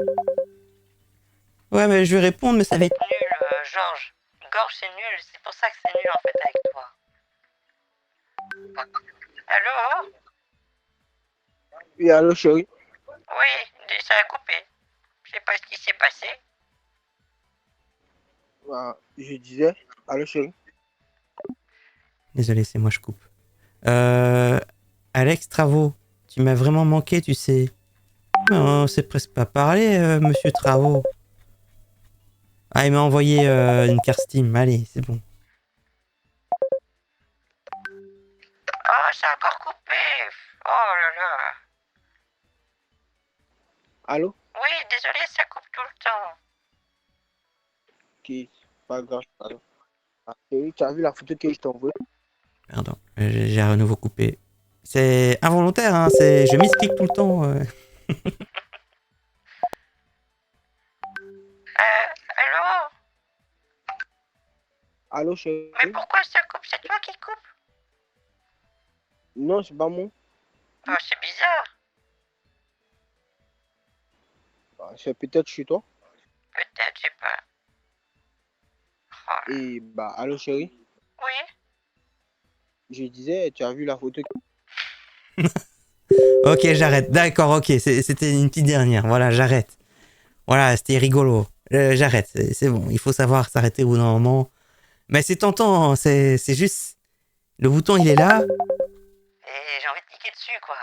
Ouais, mais je vais répondre, mais ça va être nul, Georges. Gorge, c'est nul. C'est pour ça que c'est nul en fait avec toi. Allô? oui, allô, chérie? Oui, ça a coupé. Je sais pas ce qui s'est passé. Bah, je disais, allô, chérie? Désolé, c'est moi, je coupe. Alex Travaux, tu m'as vraiment manqué, tu sais. On s'est presque pas parlé, monsieur Travaux. Ah, il m'a envoyé une carte Steam. Allez, c'est bon. Oh, ça a encore coupé. Oh là là. Allô? Oui, désolé, ça coupe tout le temps. Ok, pas grave. Alors. Ah, chérie, tu as vu la photo que je t'ai envoyée? Pardon, j'ai à nouveau coupé. C'est involontaire, hein. Je misclique tout le temps. Allô, chérie? Mais pourquoi ça coupe? C'est toi qui coupe? Non, c'est pas moi. Oh, c'est bizarre. C'est peut-être chez toi. Peut-être, je sais pas. Oh, Et bah, allô, chérie? oui. Je disais, tu as vu la photo? Ok, j'arrête. D'accord, ok, c'était une petite dernière. Voilà, j'arrête. Voilà, c'était rigolo. J'arrête, c'est bon. Il faut savoir s'arrêter au bout d'un moment. Mais c'est tentant, hein, c'est juste... Le bouton, il est là. Et j'ai envie de cliquer dessus, quoi.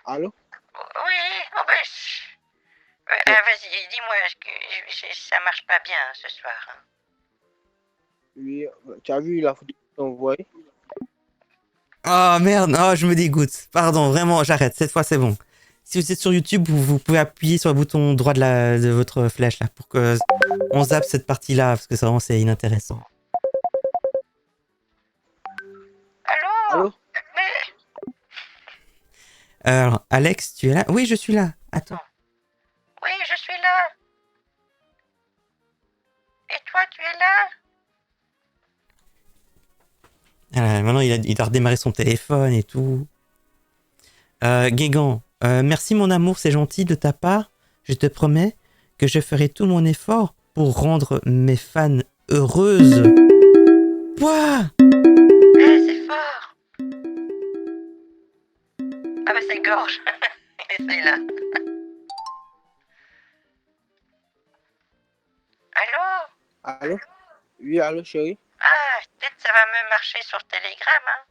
Allô? Oui, oh ben... vas-y, dis-moi, ça marche pas bien ce soir. Hein. Oui, tu as vu la photo que t'ai envoyée? Oh merde, oh, je me dégoûte. Pardon, vraiment, j'arrête. Cette fois, c'est bon. Si vous êtes sur YouTube, vous pouvez appuyer sur le bouton droit de votre flèche là pour que on zappe cette partie-là parce que vraiment c'est inintéressant. Allô? Allô? Mais... Alors, Alex, tu es là? Oui, je suis là. Attends. Oui, je suis là. Et toi, tu es là? Maintenant, il a redémarré son téléphone et tout. Guégan, merci mon amour, c'est gentil de ta part. Je te promets que je ferai tout mon effort pour rendre mes fans heureuses. Quoi? C'est fort. Ah bah c'est gorge. C'est là. Allô? Allô? Oui, allô, chérie? Ah, peut-être ça va me marcher sur Telegram, hein?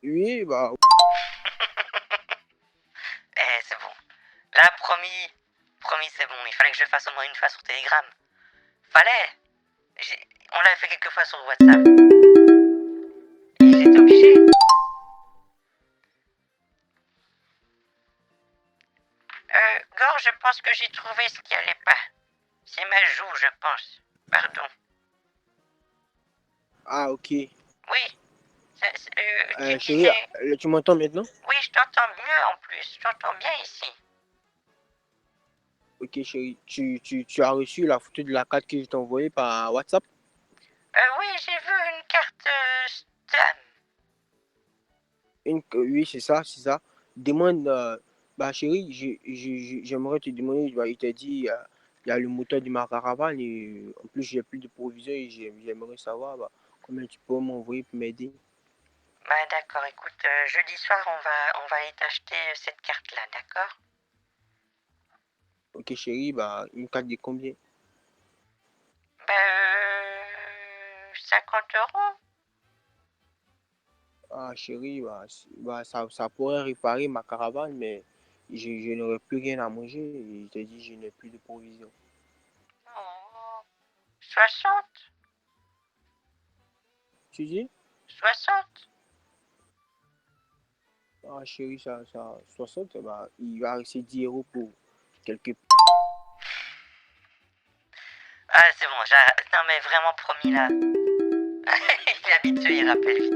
Oui, bah... C'est bon. Là, promis, c'est bon. Il fallait que je fasse au moins une fois sur Telegram. Fallait. On l'a fait quelques fois sur WhatsApp. Et j'étais obligé. Gore, je pense que j'ai trouvé ce qui allait pas. C'est ma joue, je pense. Pardon. Ah, ok. Oui. Chérie, tu m'entends maintenant? Oui, je t'entends mieux en plus. Je t'entends bien ici. Ok, chérie. Tu as reçu la photo de la carte que je t'ai envoyée par WhatsApp? Oui, j'ai vu une carte Stam. Oui, c'est ça, c'est ça. Demande... bah, chérie, j'aimerais te demander... Bah, il t'a dit... il y a le moteur de ma caravane et en plus, j'ai plus de provisions et j'aimerais savoir bah, combien tu peux m'envoyer pour m'aider. Bah d'accord, écoute, jeudi soir, on va aller t'acheter cette carte-là, d'accord? Ok, chérie, bah, une carte de combien? Bah, 50 €. Ah, chérie, bah, ça pourrait réparer ma caravane, mais je n'aurai plus rien à manger. Et je t'ai dit, je n'ai plus de provisions. Oh, 60. Tu dis? 60. Ah, chérie, 60, bah, il va rester 10 € pour quelques... Ah, c'est bon, j'arrête. Non, mais vraiment promis là. Il est habitué, il rappelle vite.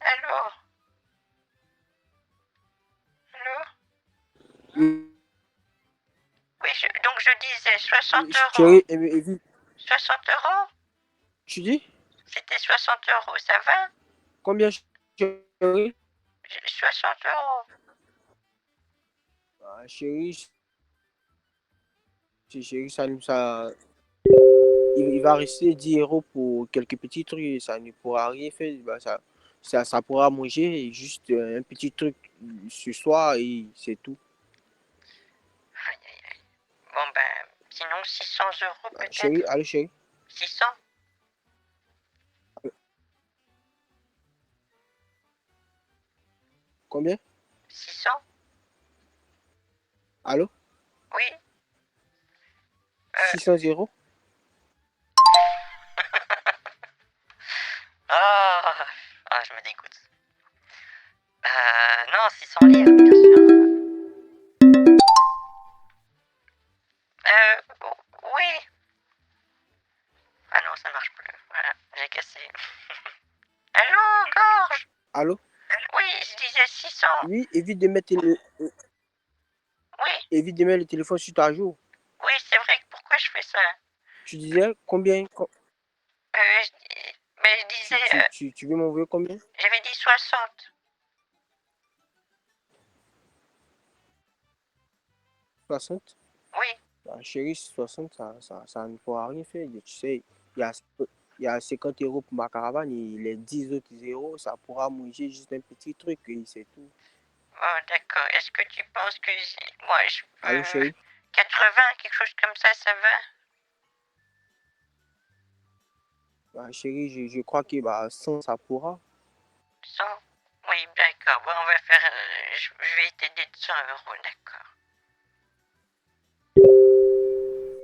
Allô? Allô? Oui, donc je disais 60 €. Chérie, 60 €? tu dis? C'était 60 €, ça va? Combien, chérie? 60 €. Ah, chérie, il va rester 10 € pour quelques petits trucs. Ça ne pourra rien faire. Bah, ça pourra manger juste un petit truc ce soir et c'est tout. Aïe, aïe, aïe. Bon, ben, sinon 600 € Bah, chérie, peut-être? allô, chérie? 600? Combien? 600? Allô? Oui? 600 €? Ah, je me dégoûte. Non, 600 livres, bien sûr. Oui. Ah non, ça marche plus. Voilà, j'ai cassé. Allô, gorge? Allô? Oui, je disais 600. Oui, évite de mettre le... Oui. évite de mettre le téléphone sur ta joue. Oui, c'est vrai que pourquoi je fais ça? Tu disais combien Mais je disais, tu veux m'envoyer combien? j'avais dit 60. 60? Oui. Bah, chérie, 60, ça ne pourra rien faire. Tu sais, il y a 50 euros pour ma caravane et les 10 autres euros, ça pourra manger juste un petit truc et c'est tout. Oh, d'accord. Est-ce que tu penses que moi, je Allô, peux... chérie? 80, quelque chose comme ça va? Bah, chérie, je crois que bah, 100, ça pourra. 100? Oui, d'accord. Bon, on va faire... je vais t'aider de 100 euros, d'accord.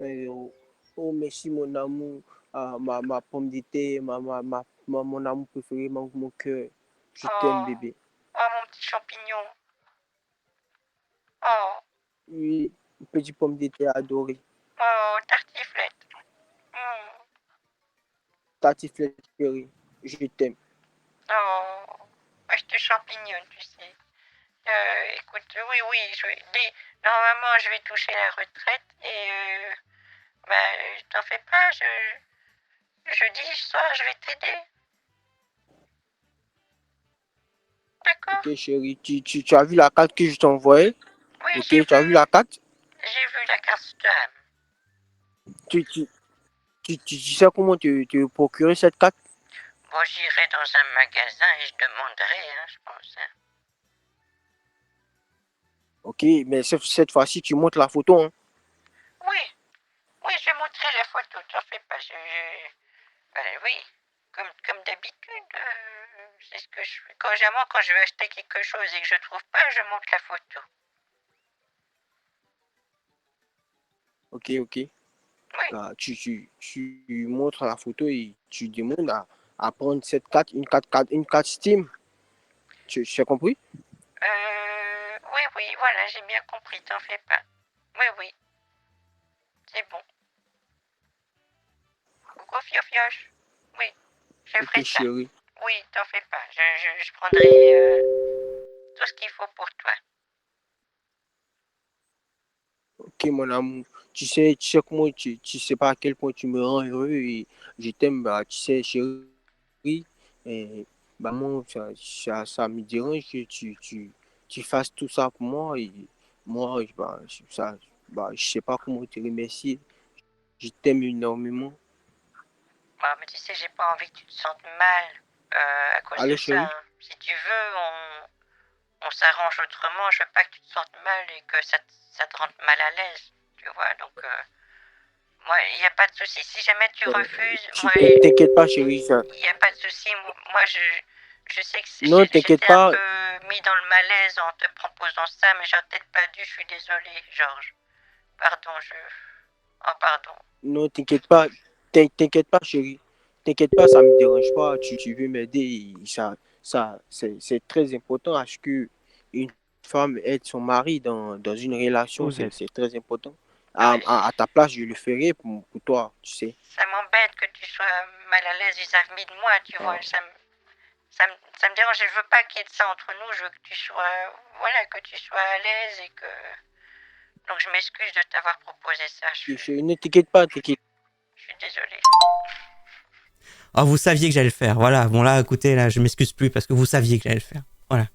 20 euros. Oh, merci, mon amour. Ah, ma pomme de terre, mon amour préféré, mon cœur. Je t'aime, Oh, bébé. oh, mon petit champignon. Oh, Oui, petit pomme de terre adoré. oh, tartiflette. Hmm. Tartiflette, chérie. Je t'aime. Oh, je te champignonne, tu sais. Écoute, oui, oui, normalement, je vais toucher la retraite et t'en fais pas, jeudi soir, je vais t'aider. D'accord? Ok, chérie. Tu as vu la carte que je t'ai envoyée? Oui, Ok, j'ai tu as vu vu, la carte? j'ai vu la carte STAM. Tu, tu, tu sais comment te procurer cette carte? Bon, j'irai dans un magasin et je demanderai, hein, je pense. Hein. Ok, mais cette fois-ci, tu montres la photo, hein? Oui, oui, je vais montrer la photo, t'en fais pas. Oui, comme d'habitude, c'est ce que je fais. Quand je veux acheter quelque chose et que je trouve pas, je montre la photo. Ok, ok. Oui. Bah, tu montres la photo et tu demandes à prendre cette carte, une carte Steam. Tu as compris? Oui, oui, voilà, j'ai bien compris, t'en fais pas. Oui, oui, c'est bon. Coucou Fiofioche. Oui, je Ok, ferai ça. chérie. Oui, t'en fais pas. Je prendrai tout ce qu'il faut pour toi. Ok, mon amour. Tu sais comment tu sais pas à quel point tu me rends heureux et je t'aime, bah, tu sais, chérie. Et, bah, moi, ça me dérange que tu fasses tout ça pour moi et moi, je sais pas comment te remercier. Je t'aime énormément. Bon, mais tu sais, j'ai pas envie que tu te sentes mal à cause Allô, de ça. chérie? Hein. Si tu veux, on s'arrange autrement. Je veux pas que tu te sentes mal et que ça te rende mal à l'aise. Tu vois, donc moi, il n'y a pas de souci. Si jamais tu refuses, moi, T'inquiète pas, chérie. il n'y a pas de souci. Moi, je sais que Non, t'inquiète j'étais un pas. peu mis dans le malaise en te proposant ça, mais j'aurais peut-être pas dû. Je suis désolée, Georges. Pardon, Oh, pardon. Non, t'inquiète pas. T'inquiète pas, chérie. T'inquiète pas, ça me dérange pas. Tu veux m'aider. C'est très important à ce que une femme aide son mari dans une relation. C'est très important. À ta place, je le ferai pour toi, tu sais. Ça m'embête que tu sois mal à l'aise vis-à-vis de moi, tu vois. Ah. Ça me dérange. Je veux pas qu'il y ait de ça entre nous. Je veux que tu sois, voilà, que tu sois à l'aise et que. Donc je m'excuse de t'avoir proposé ça. Chérie, ne t'inquiète pas, t'inquiète. Je suis désolée. Oh, vous saviez que j'allais le faire. Voilà. Bon, là, écoutez, là, je m'excuse plus parce que vous saviez que j'allais le faire. Voilà.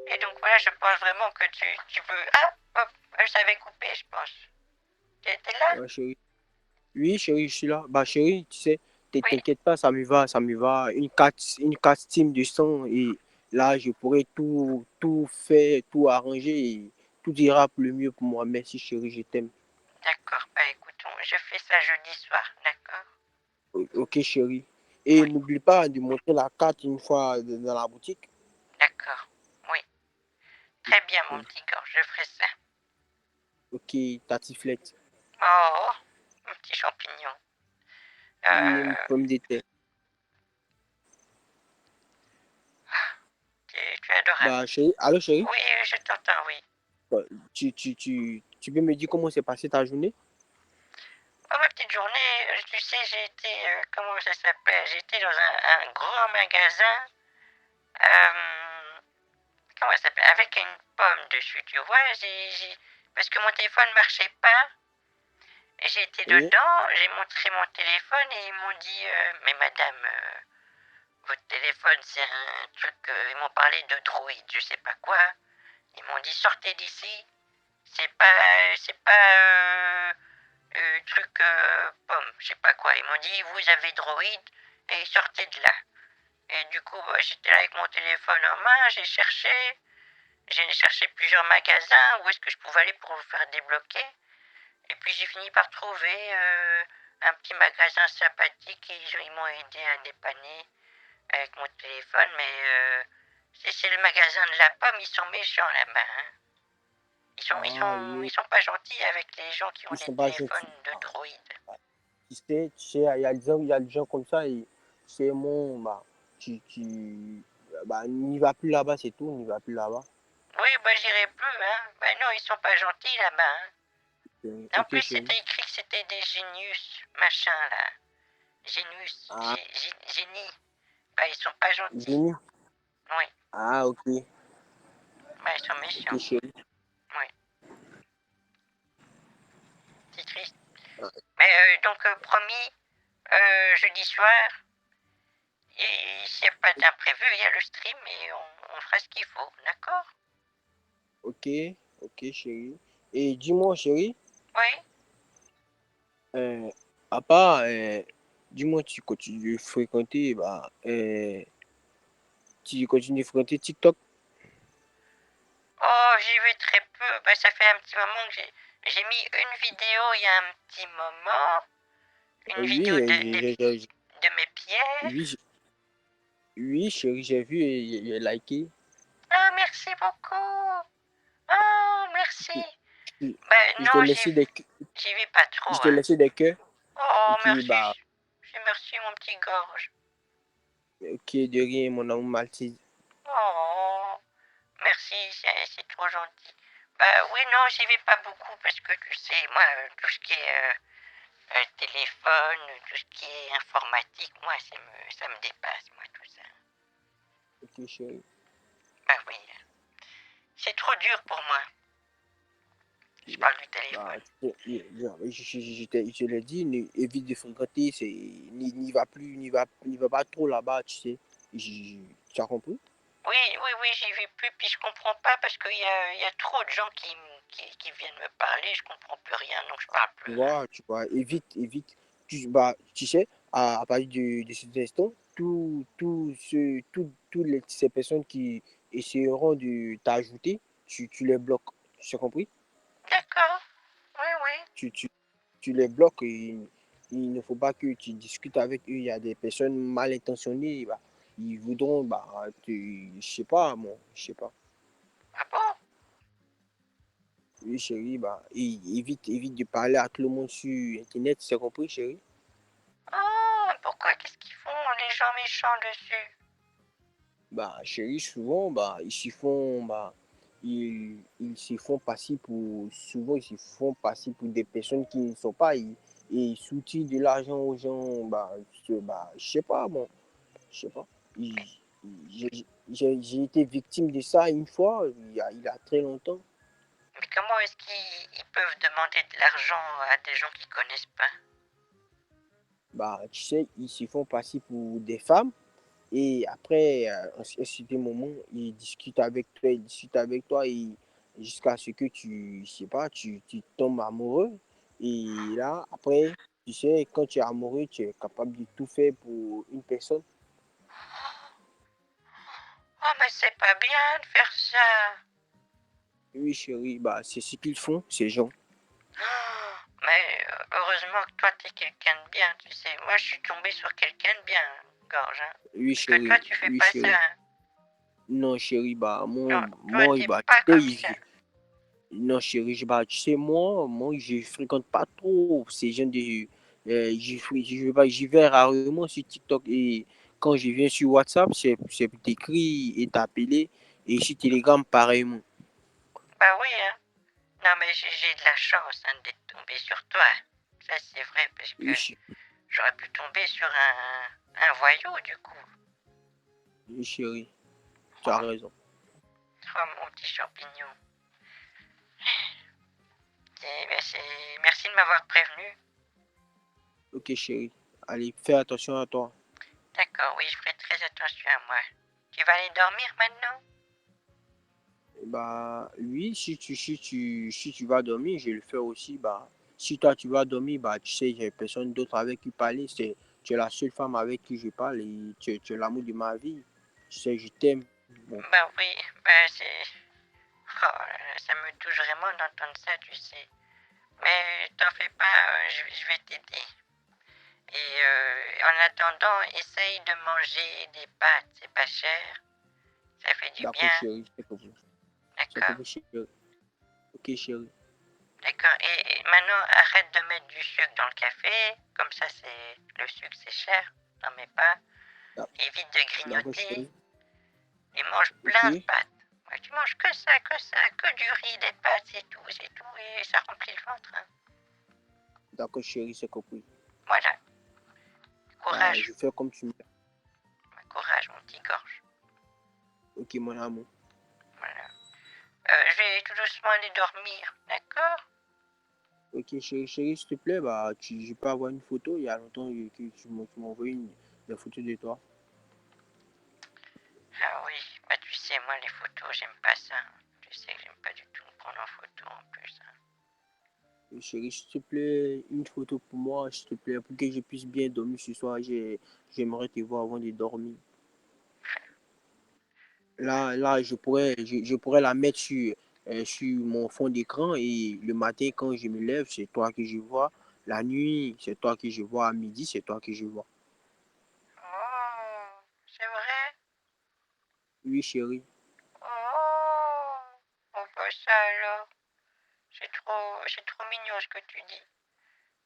Et donc voilà, je pense vraiment que tu veux. Ah, hop, je savais couper, je pense. Tu étais là? Ouais, chérie. Oui, chérie, je suis là. Bah, chérie, tu sais, Oui. t'inquiète pas, ça me va. Une carte Steam de son et là, je pourrais tout faire, tout arranger et tout ira pour le mieux pour moi. Merci, chérie, je t'aime. D'accord, bah écoute, je fais ça jeudi soir, d'accord? Ok, chérie. Et Oui, n'oublie pas de montrer la carte une fois dans la boutique. d'accord. Oui. Très bien, mon petit gars, je ferai ça. Ok, tartiflette. Oh, mon petit champignon. Oui, une pomme de terre. Tu es adorable. Bah, chérie, allô, chérie? Oui, je t'entends, oui. Bah, tu peux me dire comment s'est passée ta journée? Oh, ma petite journée, tu sais, j'ai été, comment ça s'appelle? J'ai été dans un grand magasin, comment ça s'appelle? Avec une pomme dessus, tu vois, parce que mon téléphone marchait pas. Et j'ai été Oui. dedans, j'ai montré mon téléphone et ils m'ont dit, mais madame, votre téléphone c'est un truc, ils m'ont parlé de droïde, je sais pas quoi. Ils m'ont dit sortez d'ici, c'est pas truc pomme, je sais pas quoi. Ils m'ont dit vous avez droïde et sortez de là. Et du coup j'étais là avec mon téléphone en main, j'ai cherché plusieurs magasins où est-ce que je pouvais aller pour vous faire débloquer. Et puis j'ai fini par trouver un petit magasin sympathique et ils m'ont aidé à dépanner avec mon téléphone, mais c'est le magasin de la pomme, ils sont méchants là-bas. Hein. Oui. Ils sont pas gentils avec les gens qui ont Ils des sont pas téléphones gentils. de droïdes. Tu sais, il y a des gens comme ça et c'est n'y va plus là-bas, c'est tout, n'y va plus là-bas. Oui, bah j'irai plus, hein. Bah non, ils sont pas gentils là-bas. Hein. En Ok, plus, chérie. c'était écrit que c'était des génius, machin là. Génius, Ah, génie. Bah ils sont pas gentils. Génie. Oui, Ah, ok. bah ils sont méchants. Ok, chérie. Oui, c'est triste. Ah, Mais donc, promis, jeudi soir, et s'il n'y a pas d'imprévu, il y a le stream et on fera ce qu'il faut, d'accord? ok, ok, chérie. Et dis-moi, chérie, Oui. à part, dis-moi, tu continues de fréquenter, tu continues de fréquenter TikTok? Oh, j'y vais très peu. Bah, ça fait un petit moment que j'ai mis une vidéo il y a un petit moment. Une vidéo de mes pieds. Oui, oui, chérie, j'ai vu et j'ai liké. Ah, merci beaucoup. Oh, merci. Je Ben je t'ai non, laissé j'y vais pas trop, je t'ai hein. laissé des cœurs. Oh, Ok, merci. Merci, mon petit gorge. ok, de rien, mon amour Maltese. Oh, merci, c'est trop gentil. Bah oui, non, j'y vais pas beaucoup parce que tu sais, moi, tout ce qui est téléphone, tout ce qui est informatique, moi, ça me dépasse, moi, tout ça. Ok, chérie. Bah oui, c'est trop dur pour moi. Je parle du téléphone. Je te l'ai dit, évite de fréquenter, n'y va plus, n'y va pas trop là-bas, tu sais. Tu as compris? Oui, j'y vais plus, puis je comprends pas parce qu'il y a trop de gens qui viennent me parler, je comprends plus rien, donc je parle plus. Tu vois, évite. Tu sais, à partir de cet instant, ces personnes qui essaieront de t'ajouter, tu les bloques. Tu as compris? D'accord, oui. Tu les bloques et il ne faut pas que tu discutes avec eux. Il y a des personnes mal intentionnées, ils voudront, je sais pas, moi, je sais pas. Ah bon? Oui, chérie, évite de parler à tout le monde sur Internet, tu as compris, chérie? Oh, pourquoi qu'est-ce qu'ils font les gens méchants dessus? Chérie, souvent, ils se font passer souvent, ils se font passer pour des personnes qui ne sont pas, et soutirent de l'argent aux gens, je sais pas, bon, je sais pas. Il- j'ai été victime de ça une fois, il y a très longtemps. Mais comment est-ce qu'ils peuvent demander de l'argent à des gens qu'ils connaissent pas? Tu sais, ils se font passer pour des femmes. Et après, à un certain moment, ils discutent avec toi et jusqu'à ce que je sais pas, tu tombes amoureux. Et là, après, tu sais, quand tu es amoureux, tu es capable de tout faire pour une personne. Oh, mais c'est pas bien de faire ça. Oui, chérie, c'est ce qu'ils font, ces gens. Oh, mais heureusement que toi, t'es quelqu'un de bien, tu sais. Moi, je suis tombé sur quelqu'un de bien, Gorge. Hein. Oui, Parce que toi, chérie, tu fais oui, pas ça. chérie. Hein. Non, chérie, Toi, t'es pas comme ça. non, chérie, tu sais, moi, je fréquente pas trop ces gens de. J'y vais rarement sur TikTok et quand je viens sur WhatsApp, c'est écrit et t'appeler et sur Telegram, pareillement. Bah oui, hein. Non, mais j'ai de la chance hein, d'être tombé sur toi. Ça, c'est vrai, parce que Oui, j'aurais pu tomber sur un voyou, du coup. oui, chérie. Tu as raison. Oh, mon petit champignon. Merci de m'avoir prévenu. Ok, chérie. Allez, fais attention à toi. D'accord, oui, je ferai très attention à moi. Tu vas aller dormir maintenant? Bah, oui, si tu vas dormir, je vais le faire aussi. Bah, si toi tu vas dormir, bah, tu sais, j'ai personne d'autre avec qui parler. Tu es la seule femme avec qui je parle et tu es l'amour de ma vie. Tu sais, je t'aime. Bon, Bah oui, bah c'est... Oh, là là, ça me touche vraiment d'entendre ça, tu sais. Mais t'en fais pas, je vais t'aider. Et en attendant, essaye de manger des pâtes, c'est pas cher. Ça fait du d'accord, bien. chérie, c'est compris. C'est D'accord, compris, chérie. Ok, chérie. d'accord. Et maintenant, arrête de mettre du sucre dans le café. Comme ça, le sucre, c'est cher. N'en mets pas. Évite de D'accord, grignoter. chérie. Et mange plein de Ok, pâtes. Ouais, tu manges que ça, que du riz, des pâtes, c'est tout. Et ça remplit le ventre. Hein. d'accord, chérie, c'est compris. Voilà. Bah, Courage. je fais comme tu me dis. Courage, mon petit gorge. Ok, mon amour. Voilà. Je vais tout doucement aller dormir, d'accord? Ok, chérie, chérie, s'il te plaît, bah, je peux avoir une photo. Il y a longtemps que tu m'as envoyé des photos de toi. Ah oui, bah tu sais, moi les photos, j'aime pas ça. Tu sais que j'aime pas du tout me prendre en photo en plus. Hein. Chérie, s'il te plaît, une photo pour moi, s'il te plaît, pour que je puisse bien dormir ce soir. J'aimerais te voir avant de dormir. Là, je pourrais la mettre sur mon fond d'écran et le matin, quand je me lève, c'est toi que je vois. La nuit, c'est toi que je vois. À midi, c'est toi que je vois. Oh, c'est vrai? Oui, chérie. Oh, oh bah ça alors, c'est trop mignon ce que tu dis.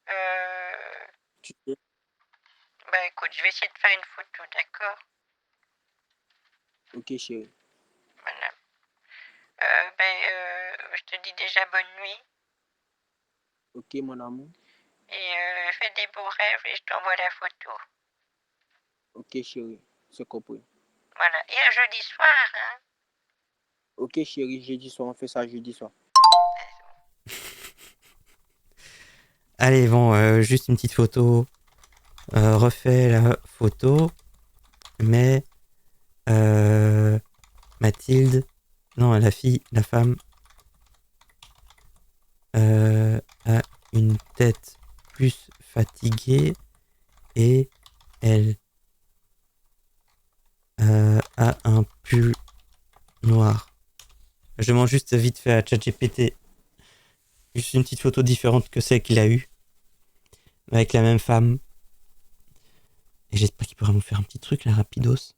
Euh, Tu sais. bah écoute, je vais essayer de faire une photo, d'accord? Ok, chérie. Voilà. Je te dis déjà bonne nuit Ok, mon amour. et fais des beaux rêves et je t'envoie la photo. Ok, chérie. C'est compris. Voilà. Et à jeudi soir, hein? Ok, chérie, jeudi soir, on fait ça jeudi soir. Allez, bon, juste une petite photo. Refais la photo. Mais Mathilde, non, la femme, a une tête plus fatiguée et elle a un pull noir. Je demande juste vite fait à ChatGPT juste une petite photo différente que celle qu'il a eue avec la même femme. Et j'espère qu'il pourra nous faire un petit truc là, rapidos.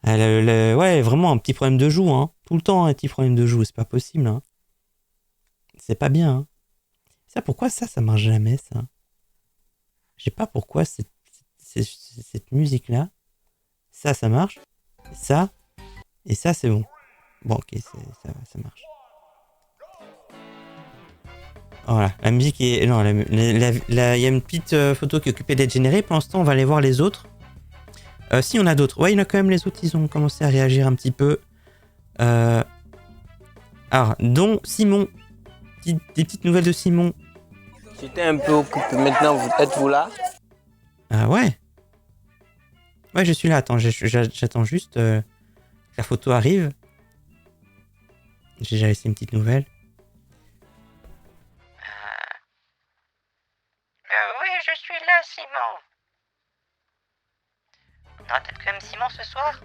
Ouais, vraiment un petit problème de joue, hein. Tout le temps un petit problème de joue, c'est pas possible, hein. C'est pas bien, hein. Ça, pourquoi ça marche jamais, ça? Je sais pas pourquoi cette musique-là, ça marche, ça, et ça, c'est bon. Bon, ok, ça marche. Voilà, la musique est... Non, il y a une petite photo qui est occupée d'être générée. Pour l'instant, on va aller voir les autres. Si, on a d'autres. Ouais, il y en a quand même les autres, ils ont commencé à réagir un petit peu. Alors, dont Simon. Des petites nouvelles de Simon. J'étais un peu occupé. Maintenant, êtes-vous là? Ah ouais. Ouais, je suis là. Attends, j'attends juste que la photo arrive. J'ai déjà laissé une petite nouvelle. Oui, je suis là, Simon. On aura peut-être quand même Simon ce soir.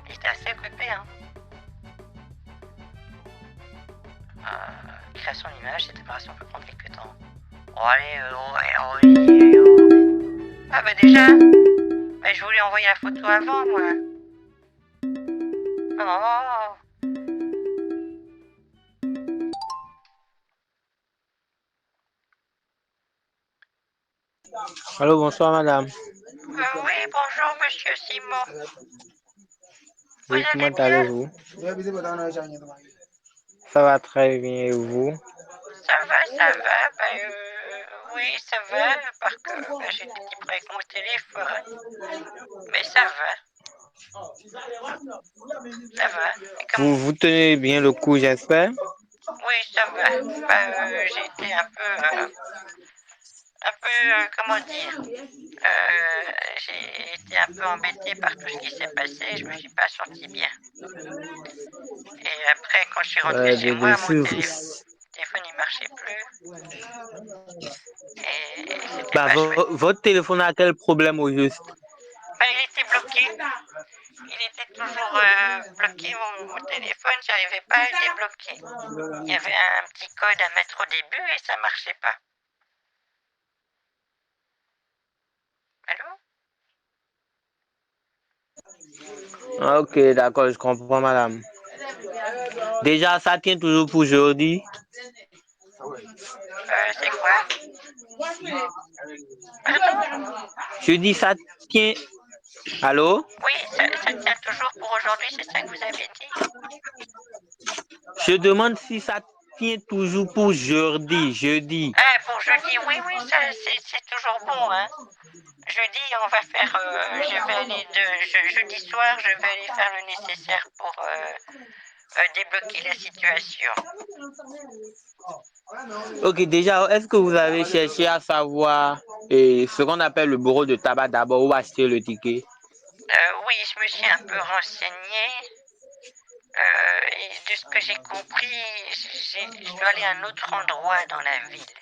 Il était assez occupé, hein. Création d'image, cette opération peut prendre quelques temps. Oh, allez, Ah bah déjà, je voulais envoyer la photo avant, moi. Oh. Allô, bonsoir, madame. Oui, bonjour, monsieur Simon. Vous Oui, comment allez bien? allez-vous? Ça va très bien, et vous? Ça va, ça va. Oui, ça va, parce que j'ai des petits problèmes avec mon téléphone. Mais ça va. Ça va. Vous tenez bien le coup, j'espère. Oui, ça va. J'ai été un peu, comment dire, j'ai été un peu embêté par tout ce qui s'est passé. Je me suis pas senti bien. Et après, quand je suis rentré chez moi, mon téléphone il marchait plus. Et c'était pas chouette. Votre téléphone a quel problème au juste? Il était bloqué. Il était toujours bloqué, mon téléphone, j'arrivais pas à le débloquer. Il y avait un petit code à mettre au début et ça marchait pas. Allô? Ok, d'accord, je comprends, madame. Déjà, ça tient toujours pour aujourd'hui? C'est quoi? Pardon? Je dis ça tient... Allô? Oui, ça tient toujours pour aujourd'hui, c'est ça que vous avez dit? Je demande si ça tient toujours pour jeudi. Ah, pour jeudi, oui, c'est toujours bon, hein. Jeudi, on va faire, je vais aller jeudi soir, je vais aller faire le nécessaire pour débloquer la situation. Ok, déjà, est-ce que vous avez cherché à savoir ce qu'on appelle le bureau de tabac d'abord où acheter le ticket? Oui, je me suis un peu renseignée. Et de ce que j'ai compris, je dois aller à un autre endroit dans la ville.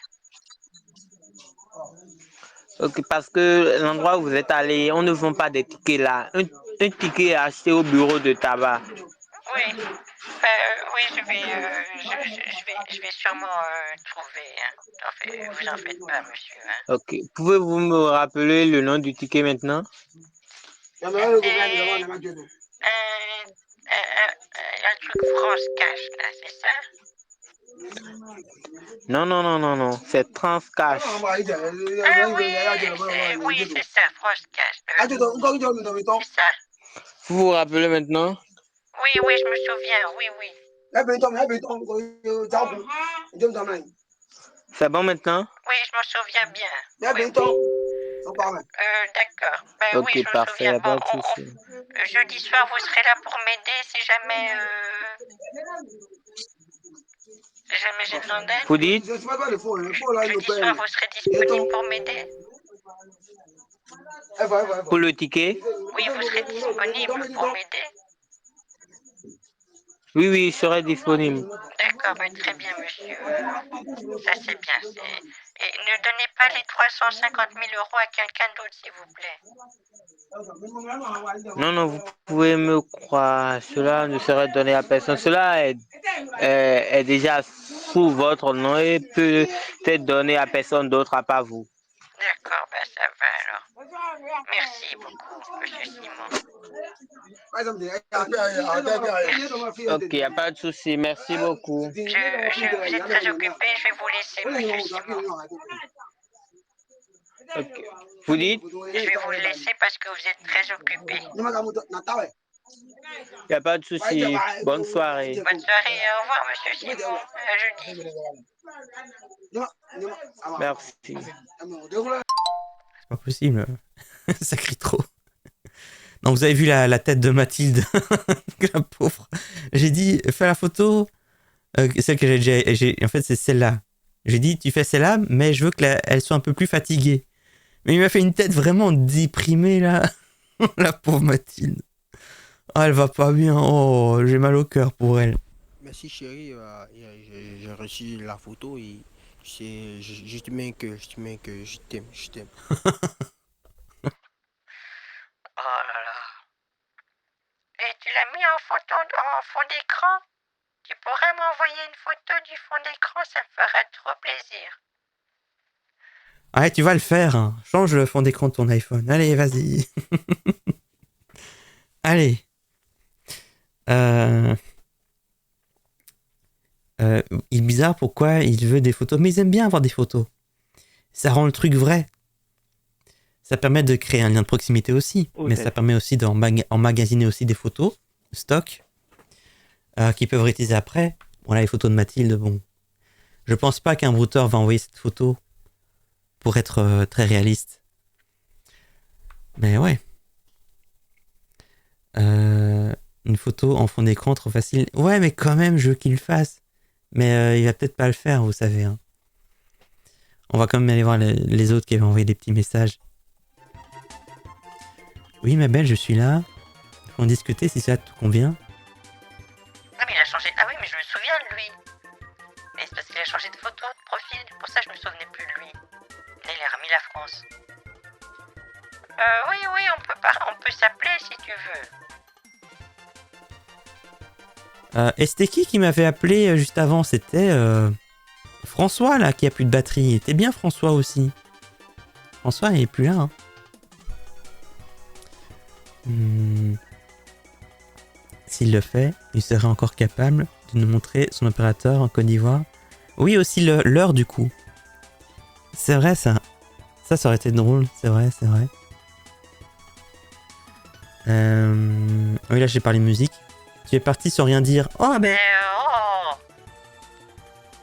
Ok, parce que l'endroit où vous êtes allé, on ne vend pas des tickets là. Un ticket est acheté au bureau de tabac. Oui, oui, je vais sûrement trouver. Hein. Vous en faites pas, monsieur. Hein. Ok, pouvez-vous me rappeler le nom du ticket maintenant? C'est un truc France Cash, là, c'est ça? Non, c'est Transcash. Ah oui, c'est ça, France Cash. C'est ça. Vous vous rappelez maintenant? Oui, je me souviens, oui. C'est bon maintenant? Oui, je me souviens bien. Oui. D'accord. Ok, Oui, je me parfait, souviens. y a Bon, pas de souci. jeudi soir, vous serez là pour m'aider si jamais j'ai besoin d'aide. Vous dites? Jeudi soir, vous serez disponible pour m'aider? Pour le ticket? Oui, vous serez disponible pour m'aider? Oui, je serai disponible. D'accord, très bien, monsieur. Ça, c'est bien. Et ne donnez pas les 350 000 € à quelqu'un d'autre, s'il vous plaît. Non, vous pouvez me croire. Cela ne serait donné à personne. Cela est déjà sous votre nom et peut être donné à personne d'autre à part vous. D'accord, ça va alors. Merci beaucoup, monsieur Simon. Ok, y a pas de souci. Merci beaucoup. Vous êtes très occupé, je vais vous laisser, monsieur Simon. Okay. Vous dites? Je vais vous laisser parce que vous êtes très occupé. Y a pas de souci. Bonne soirée. Bonne soirée, au revoir, monsieur Simon. À jeudi. Merci. C'est pas possible. Ça crie trop. Non, vous avez vu la tête de Mathilde. La pauvre. J'ai dit, fais la photo. Celle que en fait, c'est celle-là. J'ai dit, tu fais celle-là, mais je veux qu'elle soit un peu plus fatiguée. Mais il m'a fait une tête vraiment déprimée, là. La pauvre Mathilde. Oh, elle va pas bien. Oh, j'ai mal au cœur pour elle. Merci chérie, j'ai reçu la photo et je te mets que je t'aime. Oh là là. Et tu l'as mis en fond d'écran? Tu pourrais m'envoyer une photo du fond d'écran, ça me ferait trop plaisir. Ouais, tu vas le faire. Hein. Change le fond d'écran de ton iPhone. Allez, vas-y. Allez. Il est bizarre pourquoi il veut des photos. Mais ils aiment bien avoir des photos. Ça rend le truc vrai. Ça permet de créer un lien de proximité aussi. Mais ça permet aussi d'emmagasiner aussi des photos, stock, qu'ils peuvent réutiliser après. Bon, là, les photos de Mathilde, bon. Je pense pas qu'un brouteur va envoyer cette photo pour être très réaliste. Mais ouais. Une photo en fond d'écran trop facile. Ouais, mais quand même, je veux qu'il le fasse. Mais il va peut-être pas le faire, vous savez. Hein. On va quand même aller voir les autres qui avaient envoyé des petits messages. Oui, ma belle, je suis là. Faut en discuter si ça te convient. Ah, mais il a changé. Ah oui, mais je me souviens de lui. Mais c'est parce qu'il a changé de photo, de profil. Pour ça, je me souvenais plus de lui. Là, il a remis la France. Oui, on peut s'appeler si tu veux. Et c'était qui m'avait appelé juste avant? C'était François, là, qui a plus de batterie. Il était bien, François, aussi. François, il est plus là. Hein. S'il le fait, il serait encore capable de nous montrer son opérateur en Côte d'Ivoire. Oui, aussi l'heure, du coup. C'est vrai, ça. Ça aurait été drôle. C'est vrai. Oui, là, j'ai parlé de musique. Tu es parti sans rien dire. Oh, ben...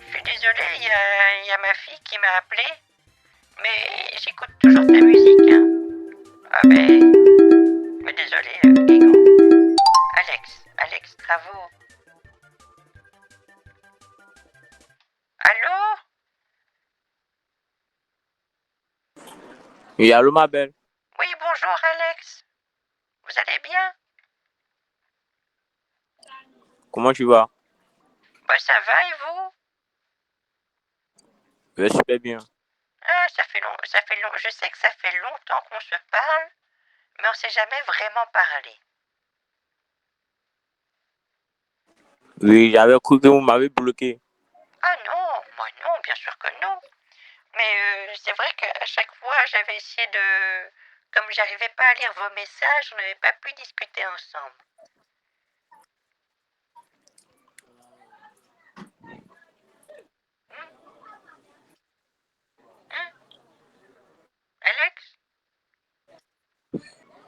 Je suis désolé, il y a ma fille qui m'a appelé. Mais j'écoute toujours ta musique. Hein. Ah, mais désolé, Guégan. Alex Bravo. Allô? Oui, allô ma belle. Oui, bonjour Alex. Vous allez bien? Comment tu vas? Bah ça va et vous? Je vais super bien. Ah, ça fait long. Je sais que ça fait longtemps qu'on se parle, mais on s'est jamais vraiment parlé. Oui, j'avais cru que vous m'avez bloqué. Ah non, moi non, bien sûr que non. Mais c'est vrai qu'à chaque fois, j'avais essayé de... Comme j'arrivais pas à lire vos messages, on n'avait pas pu discuter ensemble. Alex?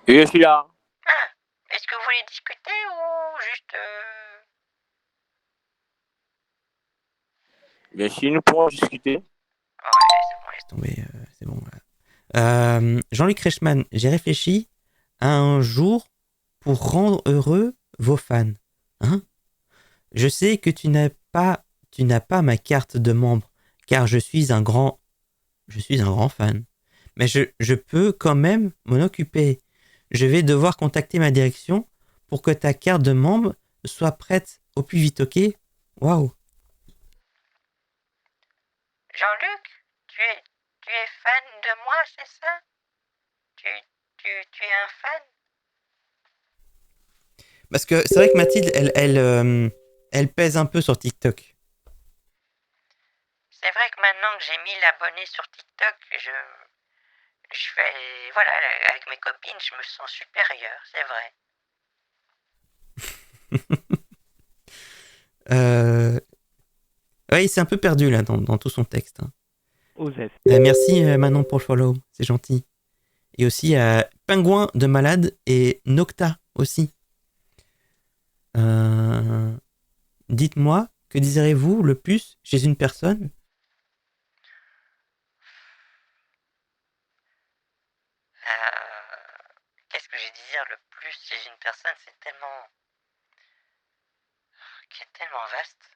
Et je suis là. Ah, est-ce que vous voulez discuter ou juste... Bien sûr, nous pourrons discuter. Ouais, c'est bon, laisse tomber, c'est bon. Jean-Luc Reichmann, j'ai réfléchi à un jour pour rendre heureux vos fans. Hein? Je sais que tu n'as pas ma carte de membre, car je suis un grand fan. Mais je peux quand même m'en occuper. Je vais devoir contacter ma direction pour que ta carte de membre soit prête au plus vite, ok? Waouh! Jean-Luc, tu es fan de moi, c'est ça? Tu es un fan? Parce que c'est vrai que Mathilde, elle pèse un peu sur TikTok. C'est vrai que maintenant que j'ai 1000 abonnés sur TikTok, je fais... Voilà, avec mes copines, je me sens supérieure, c'est vrai. Oui, c'est un peu perdu là dans tout son texte. Hein. Merci Manon pour le follow, c'est gentil. Et aussi à Pingouin de Malade et Nocta aussi. Dites-moi, que désirez-vous le plus chez une personne? Qu'est-ce que je désire le plus chez une personne? C'est tellement... qui est tellement vaste.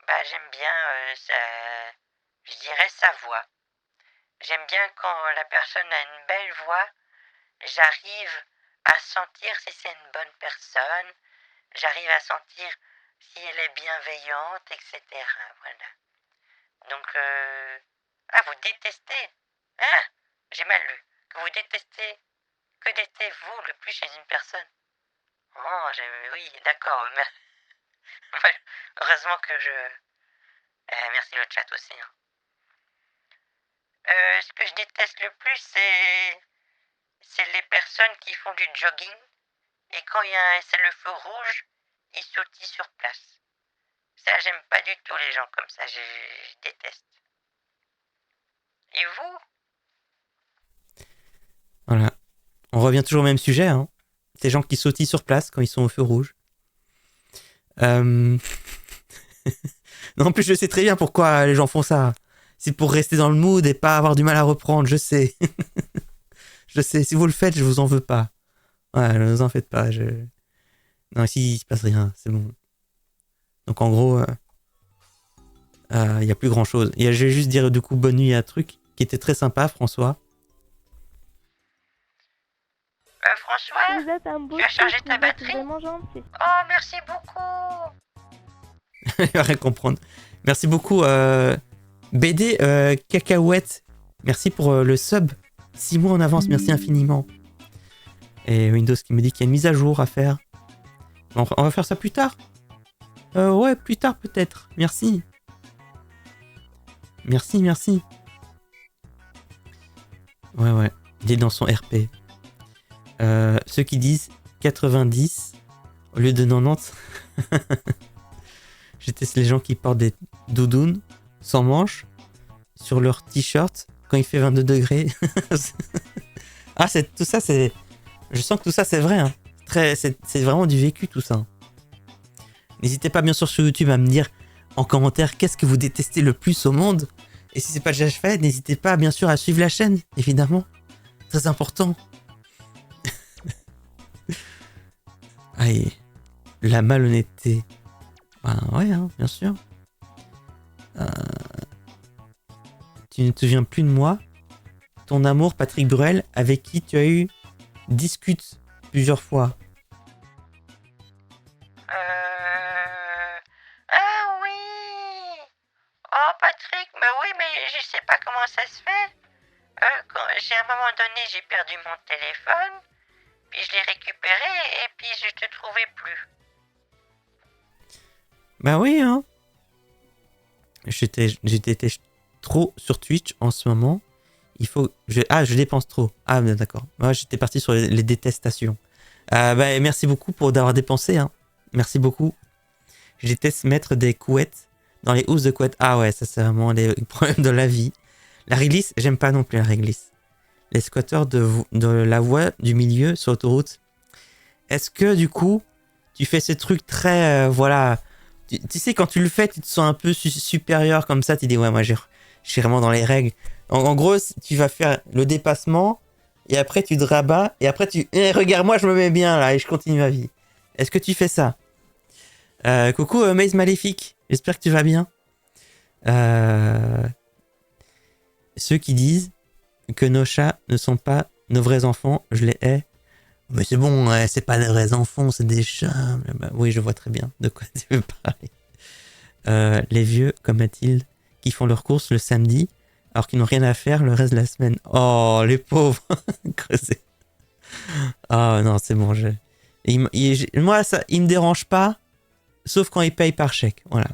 Bah, j'aime bien, je dirais sa voix. J'aime bien quand la personne a une belle voix, j'arrive à sentir si c'est une bonne personne, j'arrive à sentir si elle est bienveillante, etc. Voilà. Donc, ah, vous détestez? Ah, j'ai mal lu. Que vous détestez? Que détestez-vous le plus chez une personne? Oh, oui, d'accord. Heureusement que je... merci le chat aussi. Hein. Ce que je déteste le plus, c'est les personnes qui font du jogging et quand c'est le feu rouge, ils sautillent sur place. Ça, j'aime pas du tout les gens comme ça, je déteste. Et vous? Voilà. On revient toujours au même sujet. Hein. Ces gens qui sautillent sur place quand ils sont au feu rouge. Non, en plus, je sais très bien pourquoi les gens font ça. C'est pour rester dans le mood et pas avoir du mal à reprendre, je sais. Je sais, si vous le faites, je vous en veux pas. Ouais, ne vous en faites pas. Non, ici, il se passe rien, c'est bon. Donc en gros, il y a plus grand chose. Je vais juste dire du coup bonne nuit à un truc qui était très sympa, François. François, Vous êtes un beau tu as chargé type, ta vous êtes batterie? vraiment gentil. Oh, merci beaucoup. Il va rien comprendre. Merci beaucoup, BD Cacahuète. Merci pour le sub. 6 mois en avance, merci infiniment. Et Windows qui me dit qu'il y a une mise à jour à faire. On va faire ça plus tard. Ouais, plus tard peut-être. Merci. Merci. Ouais. Il est dans son RP. Ceux qui disent 90 au lieu de 90. Je déteste les gens qui portent des doudounes sans manches sur leur t-shirt quand il fait 22 degrés. Ah, tout ça, c'est... Je sens que tout ça, c'est vrai. Hein. C'est vraiment du vécu, tout ça. N'hésitez pas, bien sûr, sur YouTube à me dire en commentaire qu'est-ce que vous détestez le plus au monde. Et si c'est pas déjà fait, n'hésitez pas, bien sûr, à suivre la chaîne, évidemment. Très important. Allez, la malhonnêteté. Ben ouais, hein, bien sûr. Tu ne te souviens plus de moi? Ton amour, Patrick Bruel, avec qui tu as eu discute plusieurs fois. Ah oui. Oh, Patrick, bah oui, mais je sais pas comment ça se fait. À un moment donné, j'ai perdu mon téléphone, puis je l'ai récupéré, et puis je te trouvais plus. Bah oui, hein. J'étais trop sur Twitch en ce moment. Je dépense trop. Ah, d'accord. Moi, j'étais parti sur les détestations. Bah, merci beaucoup d'avoir dépensé. Hein. Merci beaucoup. Je déteste mettre des couettes dans les housses de couettes. Ah ouais, ça c'est vraiment les problèmes de la vie. La réglisse, j'aime pas non plus la réglisse. Les squatteurs de la voie du milieu sur l'autoroute. Est-ce que du coup, tu fais ce truc très... voilà... Tu sais, quand tu le fais, tu te sens un peu supérieur comme ça. Tu dis, ouais, moi, je suis vraiment dans les règles. En gros, tu vas faire le dépassement et après, tu te rabats et après, regarde-moi, je me mets bien là et je continue ma vie. Est-ce que tu fais ça? Coucou, Maze Maléfique. J'espère que tu vas bien. Ceux qui disent que nos chats ne sont pas nos vrais enfants, je les hais. Mais c'est bon, c'est pas des vrais enfants, c'est des chats. Bah, oui, je vois très bien de quoi tu veux parler. Les vieux, comme Mathilde, qui font leurs courses le samedi, alors qu'ils n'ont rien à faire le reste de la semaine. Oh, les pauvres. Creusés. Oh non, c'est bon. Moi, ça, il me dérange pas, sauf quand ils payent par chèque. Voilà.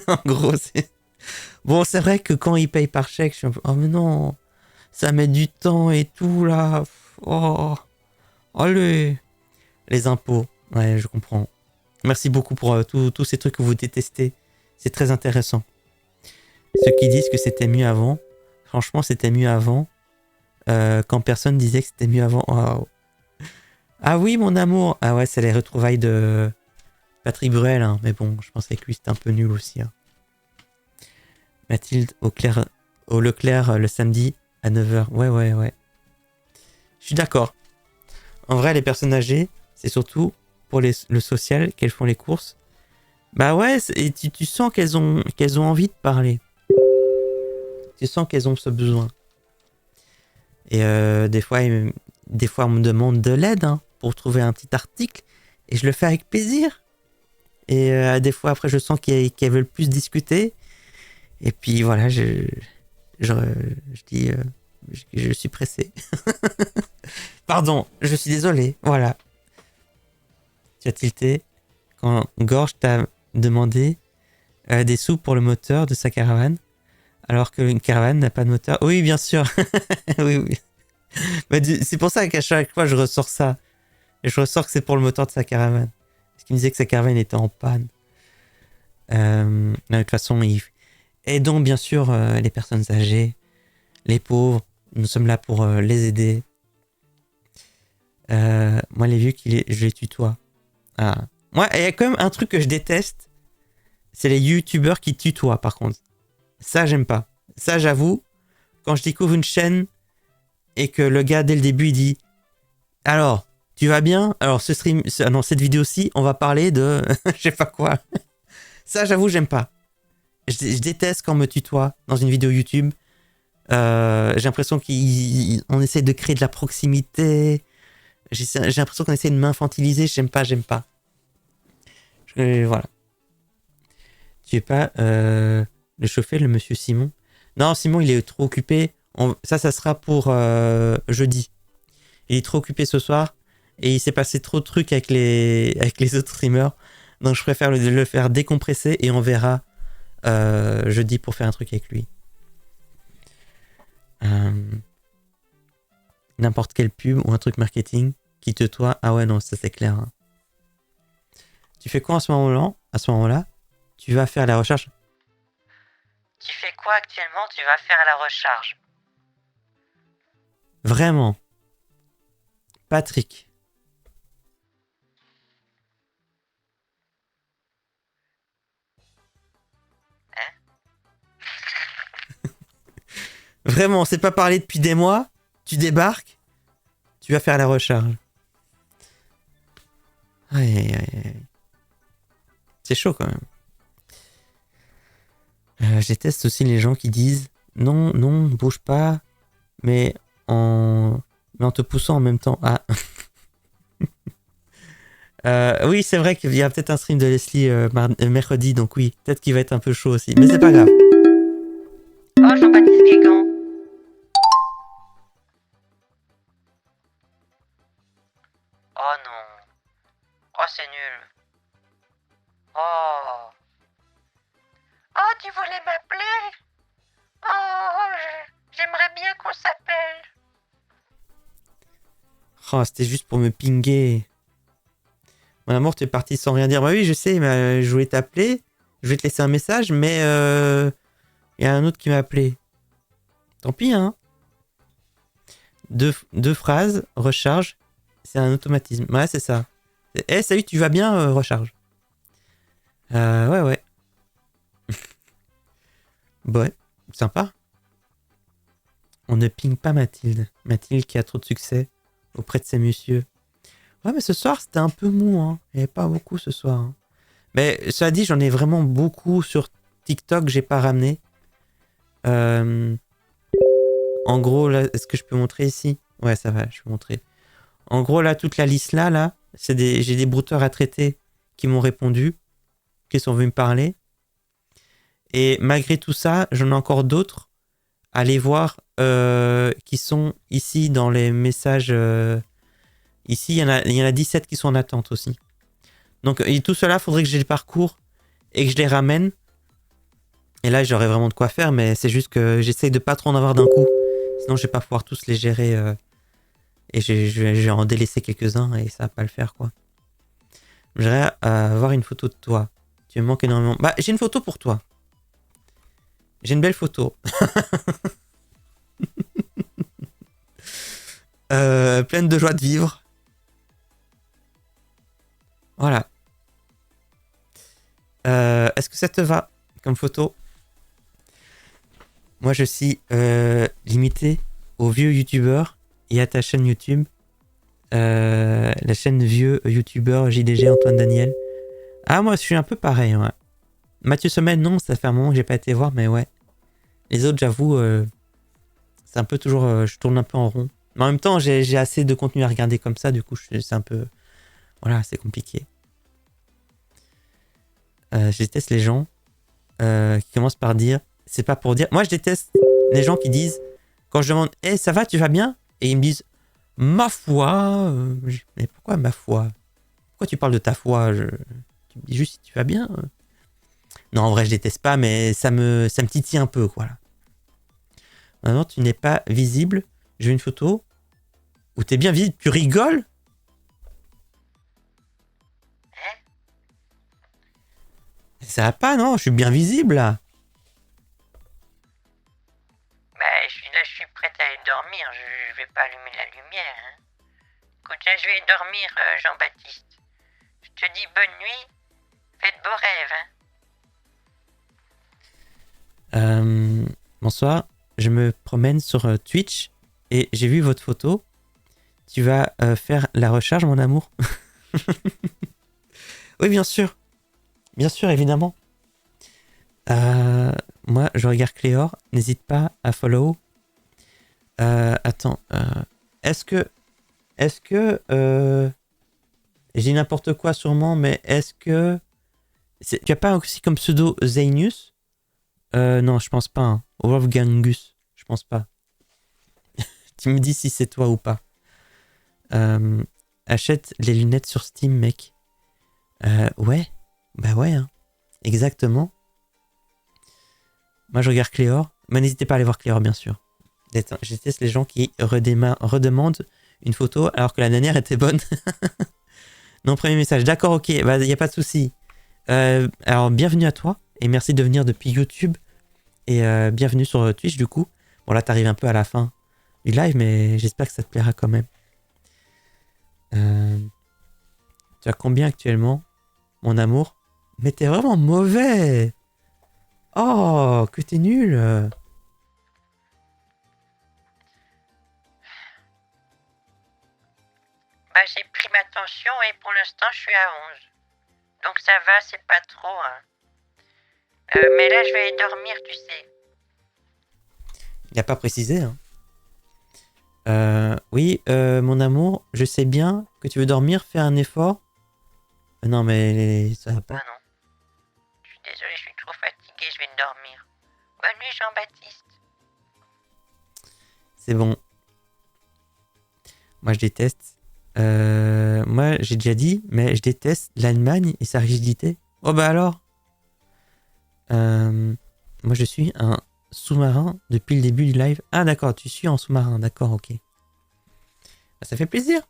En gros, c'est... Bon, c'est vrai que quand ils payent par chèque, je suis un peu... Oh, mais non, ça met du temps et tout, là. Oh... Allez, les impôts, ouais, je comprends. Merci beaucoup pour tous ces trucs que vous détestez. C'est très intéressant. Ceux qui disent que c'était mieux avant, franchement, c'était mieux avant. Quand personne disait que c'était mieux avant. Wow. Ah oui, mon amour. Ah ouais, c'est les retrouvailles de Patrick Bruel. Hein. Mais bon, je pensais que lui, c'était un peu nul aussi. Hein. Mathilde au Leclerc le samedi à 9h. Ouais. Je suis d'accord. En vrai, les personnes âgées, c'est surtout pour le social qu'elles font les courses. Bah ouais, et tu sens qu'elles ont envie de parler. Tu sens qu'elles ont ce besoin. Et des fois, on me demande de l'aide hein, pour trouver un petit article. Et je le fais avec plaisir. Et des fois, après, je sens qu'elles veulent plus discuter. Et puis voilà, je dis... je suis pressé. Pardon, je suis désolé. Voilà. Tu as tilté quand Gorge t'a demandé des sous pour le moteur de sa caravane, alors que une caravane n'a pas de moteur. Oui, bien sûr. oui. C'est pour ça qu'à chaque fois, je ressors ça. Et je ressors que c'est pour le moteur de sa caravane. Parce qu'il me disait que sa caravane était en panne. De toute façon, aidons bien sûr les personnes âgées, les pauvres. Nous sommes là pour les aider. Moi, les vieux, je les tutoie. Ah. Moi, il y a quand même un truc que je déteste. c'est les youtubeurs qui tutoient, par contre. Ça, j'aime pas. Ça, j'avoue, quand je découvre une chaîne et que le gars, dès le début, il dit « Alors, tu vas bien? Alors, cette vidéo-ci, on va parler de... je sais pas quoi. » Ça, j'avoue, j'aime pas. Je déteste quand on me tutoie dans une vidéo YouTube. J'ai l'impression qu'on essaie de créer de la proximité. J'ai l'impression qu'on essaie de m'infantiliser. J'aime pas. Voilà. Tu es pas le chauffeur, le monsieur Simon? Non, Simon, il est trop occupé. Ça sera pour jeudi. Il est trop occupé ce soir et il s'est passé trop de trucs avec les autres streamers. Donc, je préfère le faire décompresser et on verra jeudi pour faire un truc avec lui. N'importe quelle pub ou un truc marketing qui te tutoie. Ah ouais, non, ça c'est clair. Hein. Tu fais quoi à ce moment-là? Tu vas faire la recharge. Tu fais quoi actuellement? Tu vas faire la recharge. Vraiment. Patrick. Vraiment, on s'est pas parlé depuis des mois. Tu débarques. Tu vas faire la recharge. Aïe. C'est chaud quand même. Je déteste aussi les gens qui disent non, bouge pas, mais en te poussant en même temps. Ah. Oui, c'est vrai qu'il y a peut-être un stream de Leslie mercredi, donc oui, peut-être qu'il va être un peu chaud aussi, mais c'est pas grave. Oh, Jean-Baptiste Guégan. Oh non. Oh, c'est nul. Oh. Oh, tu voulais m'appeler? Oh, j'aimerais bien qu'on s'appelle. Oh, c'était juste pour me pinguer. Mon amour, tu es parti sans rien dire. Bah oui, je sais, mais je voulais t'appeler. Je vais te laisser un message, mais il y a un autre qui m'a appelé. Tant pis, hein. Deux phrases, recharge. C'est un automatisme. Ouais, c'est ça. Eh, salut, tu vas bien, recharge. Ouais. Ouais, sympa. On ne ping pas Mathilde. Mathilde qui a trop de succès auprès de ces messieurs. Ouais, mais ce soir, c'était un peu mou. Hein. Il n'y avait pas beaucoup ce soir. Hein. Mais cela dit, j'en ai vraiment beaucoup sur TikTok. J'ai pas ramené. En gros, là, est-ce que je peux montrer ici? Ouais, ça va, je peux montrer. En gros, là, toute la liste là, j'ai des brouteurs à traiter qui m'ont répondu, qui sont venus me parler. Et malgré tout ça, j'en ai encore d'autres à aller voir qui sont ici dans les messages. Ici, il y en a 17 qui sont en attente aussi. Donc, tout cela, il faudrait que j'ai le parcours et que je les ramène. Et là, j'aurais vraiment de quoi faire, mais c'est juste que j'essaye de pas trop en avoir d'un coup. Sinon, je vais pas pouvoir tous les gérer. Et je vais en délaisser quelques-uns et ça va pas le faire, quoi. J'aimerais avoir une photo de toi. Tu me manques énormément. Bah, j'ai une photo pour toi. J'ai une belle photo. Pleine de joie de vivre. Voilà. Est-ce que ça te va comme photo? Moi, je suis limité aux vieux youtubeurs et à ta chaîne YouTube. La chaîne vieux youtubeur JDG Antoine Daniel. Ah, moi, je suis un peu pareil, ouais. Mathieu Semaine, non, ça fait un moment que j'ai pas été voir, mais ouais. Les autres, j'avoue, c'est un peu toujours... je tourne un peu en rond. Mais en même temps, j'ai assez de contenu à regarder comme ça, du coup, c'est un peu... Voilà, c'est compliqué. Je déteste les gens qui commencent par dire... C'est pas pour dire... Moi, je déteste les gens qui disent... Quand je demande « Hey, ça va, tu vas bien ?» Et ils me disent « Ma foi... Mais pourquoi ma foi? Pourquoi tu parles de ta foi? Tu me dis juste si tu vas bien. Non, en vrai, je déteste pas, mais ça me titille un peu, voilà. Maintenant, tu n'es pas visible. J'ai une photo où t'es bien visible. Tu rigoles? Ça va pas, non? Je suis bien visible, là. Bah, je suis prête à aller dormir. Je vais pas allumer la lumière. Hein. Écoute, je vais dormir, Jean-Baptiste. Je te dis bonne nuit. Fais de beaux rêves. Hein. Bonsoir, je me promène sur Twitch et j'ai vu votre photo. Tu vas faire la recharge, mon amour? Oui, bien sûr, évidemment. Moi, je regarde Cléor. N'hésite pas à follow. Attends, est-ce que je dis n'importe quoi sûrement, mais est-ce que tu as pas aussi comme pseudo Zainius? Non, je pense pas. Hein. Wolfgangus, je pense pas. Tu me dis si c'est toi ou pas. Achète les lunettes sur Steam, mec. Ouais, bah ouais, hein. Exactement. Moi, je regarde Cléor. Mais n'hésitez pas à aller voir Cléor, bien sûr. Je déteste les gens qui redemandent une photo alors que la dernière était bonne. Non, premier message. D'accord, ok, bah, y a pas de souci. Alors, bienvenue à toi et merci de venir depuis YouTube et bienvenue sur Twitch du coup. Bon, là, t'arrives un peu à la fin du live, mais j'espère que ça te plaira quand même. Tu as combien actuellement, mon amour? Mais t'es vraiment mauvais! Oh, que t'es nul! Bah, j'ai pris ma tension et pour l'instant, je suis à 11. Donc ça va, c'est pas trop, hein. Mais là, je vais aller dormir, tu sais. Il n'a pas précisé, hein. Oui, mon amour, je sais bien que tu veux dormir, fais un effort. Non, mais ça va pas. Ah non. Je suis désolé, je suis trop fatigué, je vais dormir. Bonne nuit, Jean-Baptiste. C'est bon. Moi, je déteste. Moi, j'ai déjà dit, mais je déteste l'Allemagne et sa rigidité. Oh bah alors. Moi, je suis un sous-marin depuis le début du live. Ah d'accord, tu suis en sous-marin, d'accord, ok. Bah, ça fait plaisir.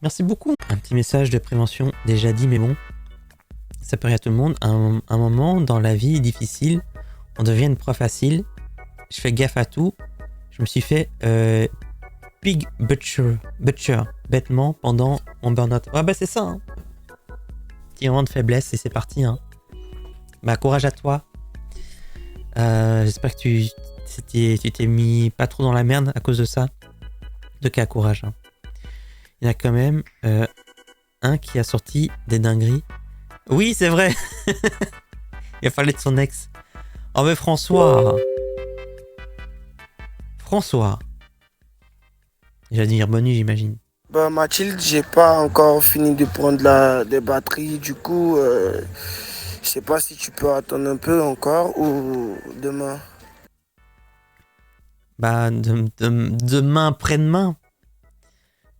Merci beaucoup. Un petit message de prévention déjà dit, mais bon. Ça peut arriver à tout le monde. Un moment dans la vie difficile, on devient une proie facile. Je fais gaffe à tout. Je me suis fait Pig Butcher, bêtement pendant mon burn-out. Ouais, bah c'est ça, hein. Petit moment de faiblesse et c'est parti, hein. Bah, courage à toi. J'espère que tu t'es mis pas trop dans la merde à cause de ça. De cas, courage, hein. Il y en a quand même un qui a sorti des dingueries. Oui, c'est vrai. Il a parlé de son ex. Oh, mais François. J'allais dire bonne nuit, j'imagine. Bah Mathilde, j'ai pas encore fini de prendre des batteries, du coup, je sais pas si tu peux attendre un peu encore ou demain. Bah, demain, après-demain.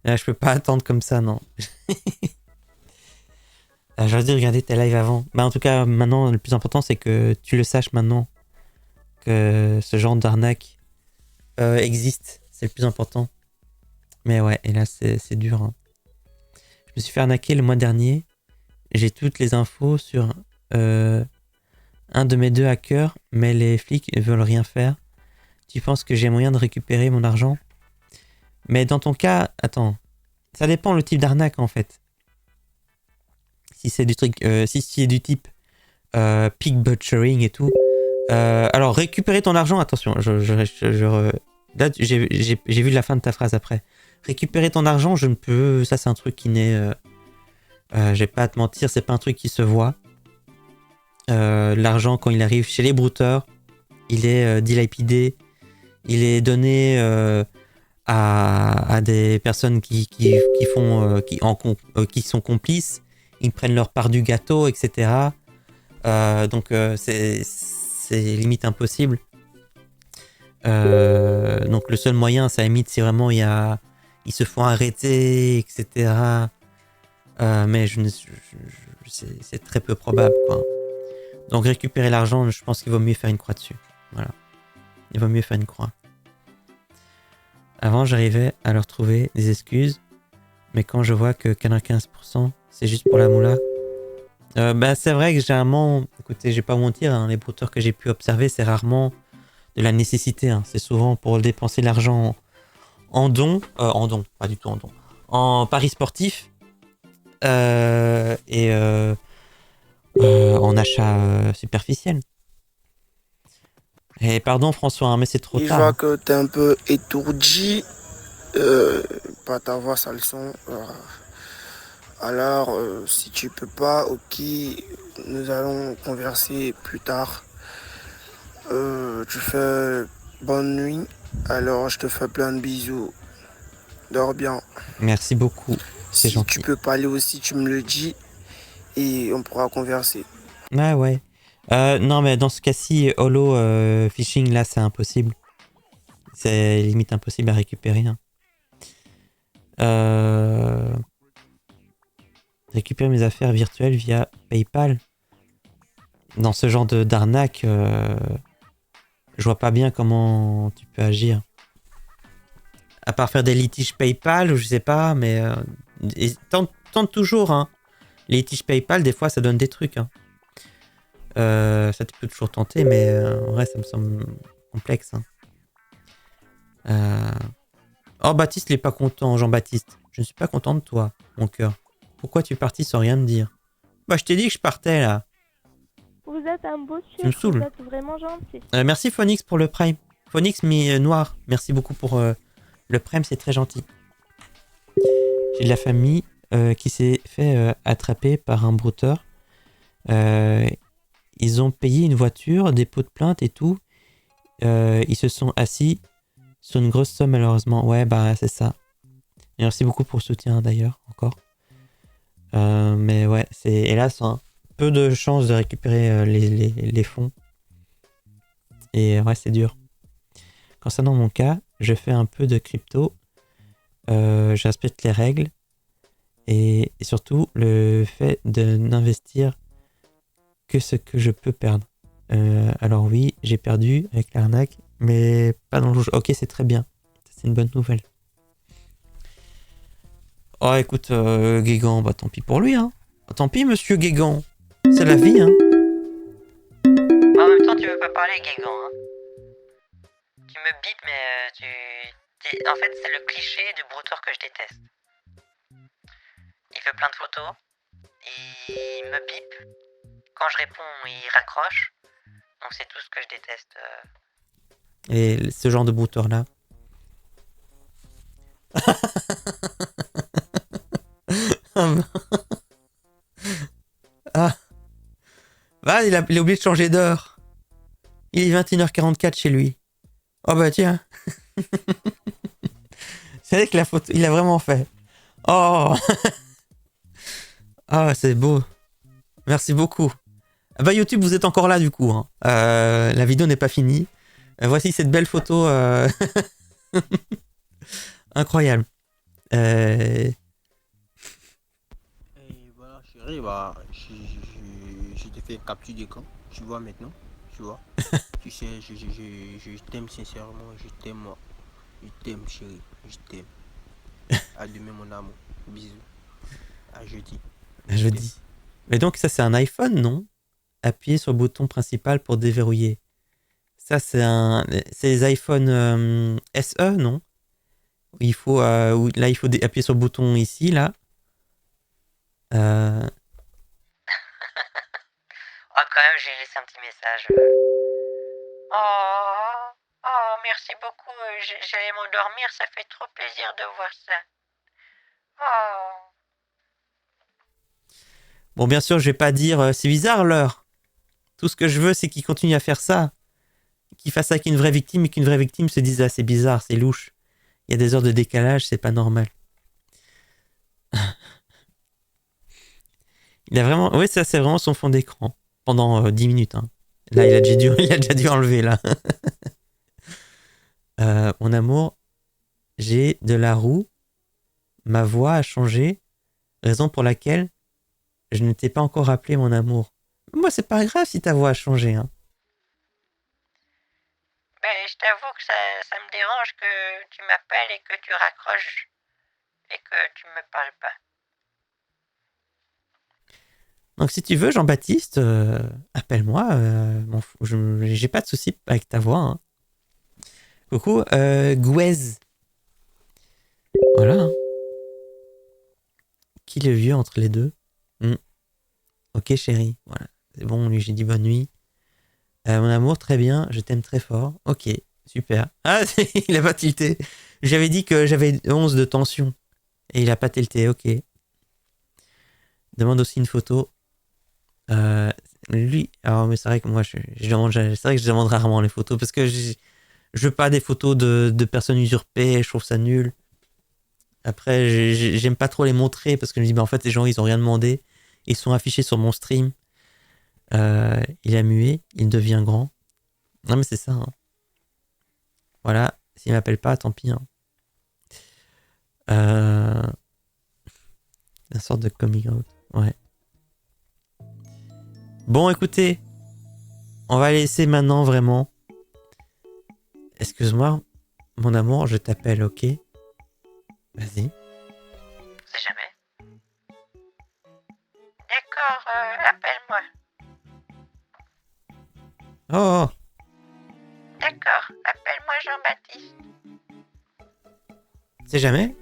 Là, je peux pas attendre comme ça, non. J'aurais dû regarder tes lives avant. Bah, en tout cas, maintenant, le plus important, c'est que tu le saches maintenant. Que ce genre d'arnaque existe. C'est le plus important. Mais ouais, et là, c'est dur, hein. Je me suis fait arnaquer le mois dernier. J'ai toutes les infos sur un de mes 2 hackers, mais les flics ne veulent rien faire. Tu penses que j'ai moyen de récupérer mon argent? Mais dans ton cas, attends, ça dépend le type d'arnaque en fait. Si c'est du truc, si c'est du type pig butchering et tout. Alors récupérer ton argent, attention, là j'ai vu la fin de ta phrase après. Récupérer ton argent, je ne peux, ça c'est un truc qui n'est, je vais pas te mentir, c'est pas un truc qui se voit. L'argent quand il arrive chez les brouteurs, il est dilapidé, il est donné à des personnes qui sont complices, ils prennent leur part du gâteau, etc. Donc c'est limite impossible. Donc le seul moyen, ça limite si vraiment ils se font arrêter, etc. Mais c'est très peu probable, quoi. Donc récupérer l'argent, je pense qu'il vaut mieux faire une croix dessus. Voilà. Il vaut mieux faire une croix. Avant, j'arrivais à leur trouver des excuses, mais quand je vois que 95%, c'est juste pour la moula. Bah, c'est vrai que généralement, écoutez, je vais pas mentir, hein, les brouteurs que j'ai pu observer, c'est rarement de la nécessité. Hein. C'est souvent pour dépenser l'argent en dons, pas du tout en dons, en paris sportifs et en achat superficiel. Eh, pardon François, hein, mais c'est trop Et je tard. vois Hein. que tu es un peu étourdi par ta voix sale son. Alors, si tu peux pas, ok, nous allons converser plus tard. Tu fais bonne nuit. Alors, je te fais plein de bisous. Dors bien. Merci beaucoup, c'est Si tu gentil. peux parler aussi, tu me le dis et on pourra converser. Ouais. Non, mais dans ce cas-ci, holo phishing, là, c'est impossible. C'est limite impossible à récupérer. Hein. Récupérer mes affaires virtuelles via PayPal. Dans ce genre d'arnaque, je vois pas bien comment tu peux agir. À part faire des litiges PayPal, ou je sais pas, mais tente toujours. Hein. Les litiges PayPal, des fois, ça donne des trucs. Hein. Ça tu peux toujours tenter, mais en vrai, ça me semble complexe. Hein. Oh, Baptiste, il est pas content, Jean-Baptiste. Je ne suis pas content de toi, mon cœur. Pourquoi tu es parti sans rien me dire? Bah, je t'ai dit que je partais, là. Vous êtes un beau Tu me sucre, vous saoules. êtes vraiment gentil. Merci, Phonix, pour le prime. Phonix, mais noir. Merci beaucoup pour le prime, c'est très gentil. J'ai de la famille qui s'est fait attraper par un brouteur. Ils ont payé une voiture, des pots de plainte et tout. Ils se sont assis sur une grosse somme, malheureusement. Ouais, bah, c'est ça. Et merci beaucoup pour le soutien, d'ailleurs, encore. Mais ouais, c'est hélas hein, peu de chances de récupérer les fonds. Et ouais, c'est dur. Concernant mon cas, je fais un peu de crypto. Je respecte les règles. Et surtout, le fait de n'investir que ce que je peux perdre. Alors oui, j'ai perdu avec l'arnaque, mais pas dans le rouge. Ok, c'est très bien. C'est une bonne nouvelle. Oh, écoute, Guégan, bah tant pis pour lui, hein. Tant pis, monsieur Guégan. C'est la vie, hein. En même temps, tu veux pas parler, Guégan, hein. Tu me bipes, mais en fait, c'est le cliché du brouteur que je déteste. Il fait plein de photos, il me bip. Quand je réponds, il raccroche. Donc c'est tout ce que je déteste. Et ce genre de brouteur-là. Ah. Bah, il a oublié de changer d'heure. Il est 21h44 chez lui. Oh bah tiens. C'est vrai que la photo, il a vraiment fait. Oh. Ah, c'est beau. Merci beaucoup. Bah YouTube, vous êtes encore là du coup. Hein. La vidéo n'est pas finie. Voici cette belle photo. Incroyable. Et voilà, chérie, bah, je t'ai fait capture d'écran. Tu vois maintenant, tu vois. Tu sais, je t'aime sincèrement, je t'aime moi. Je t'aime, chérie, je t'aime. À demain, mon amour. Bisous. À jeudi. Jeudi. Mais donc ça c'est un iPhone, non? Appuyez sur le bouton principal pour déverrouiller. Ça c'est les iPhone SE, non? Il faut là il faut appuyer sur le bouton ici là. Oh, quand même, j'ai laissé un petit message. Oh, merci beaucoup. J'allais m'endormir, ça fait trop plaisir de voir ça. Oh. Bon, bien sûr, je vais pas dire c'est bizarre l'heure. Tout ce que je veux, c'est qu'il continue à faire ça. Qu'il fasse ça avec une vraie victime et qu'une vraie victime se dise ah, c'est bizarre, c'est louche. Il y a des heures de décalage, c'est pas normal. Il a vraiment. Oui, ça, c'est vraiment son fond d'écran. Pendant 10 minutes. Hein. Là, il a déjà dû enlever, là. Mon amour, j'ai de la roue. Ma voix a changé. Raison pour laquelle je ne t'ai pas encore appelé mon amour. Moi, c'est pas grave si ta voix a changé. Hein. Ben, je t'avoue que ça me dérange que tu m'appelles et que tu raccroches et que tu me parles pas. Donc, si tu veux, Jean-Baptiste, appelle-moi. J'ai pas de souci avec ta voix. Hein. Coucou, Gouez. Voilà. Hein. Qui le vieux entre les deux Ok, chérie. Voilà. C'est bon, lui, j'ai dit bonne nuit. Mon amour, très bien, je t'aime très fort. Ok, super. Ah, il a pas tilté. J'avais dit que j'avais 11 de tension. Et il a pas tilté, ok. Demande aussi une photo. Lui, alors, mais c'est vrai que moi, c'est vrai que je demande rarement les photos parce que je veux pas des photos de personnes usurpées, je trouve ça nul. Après, j'aime pas trop les montrer parce que je me dis, bah, en fait, les gens, ils ont rien demandé. Ils sont affichés sur mon stream. Il a mué, il devient grand. Non, mais c'est ça. Hein. Voilà, s'il m'appelle pas, tant pis. Hein. Une sorte de coming out. Ouais. Bon, écoutez, on va laisser maintenant vraiment. Excuse-moi, mon amour, je t'appelle, ok? Vas-y. C'est jamais. D'accord, appelle-moi. Oh, D'accord, appelle-moi Jean-Baptiste. c'est jamais?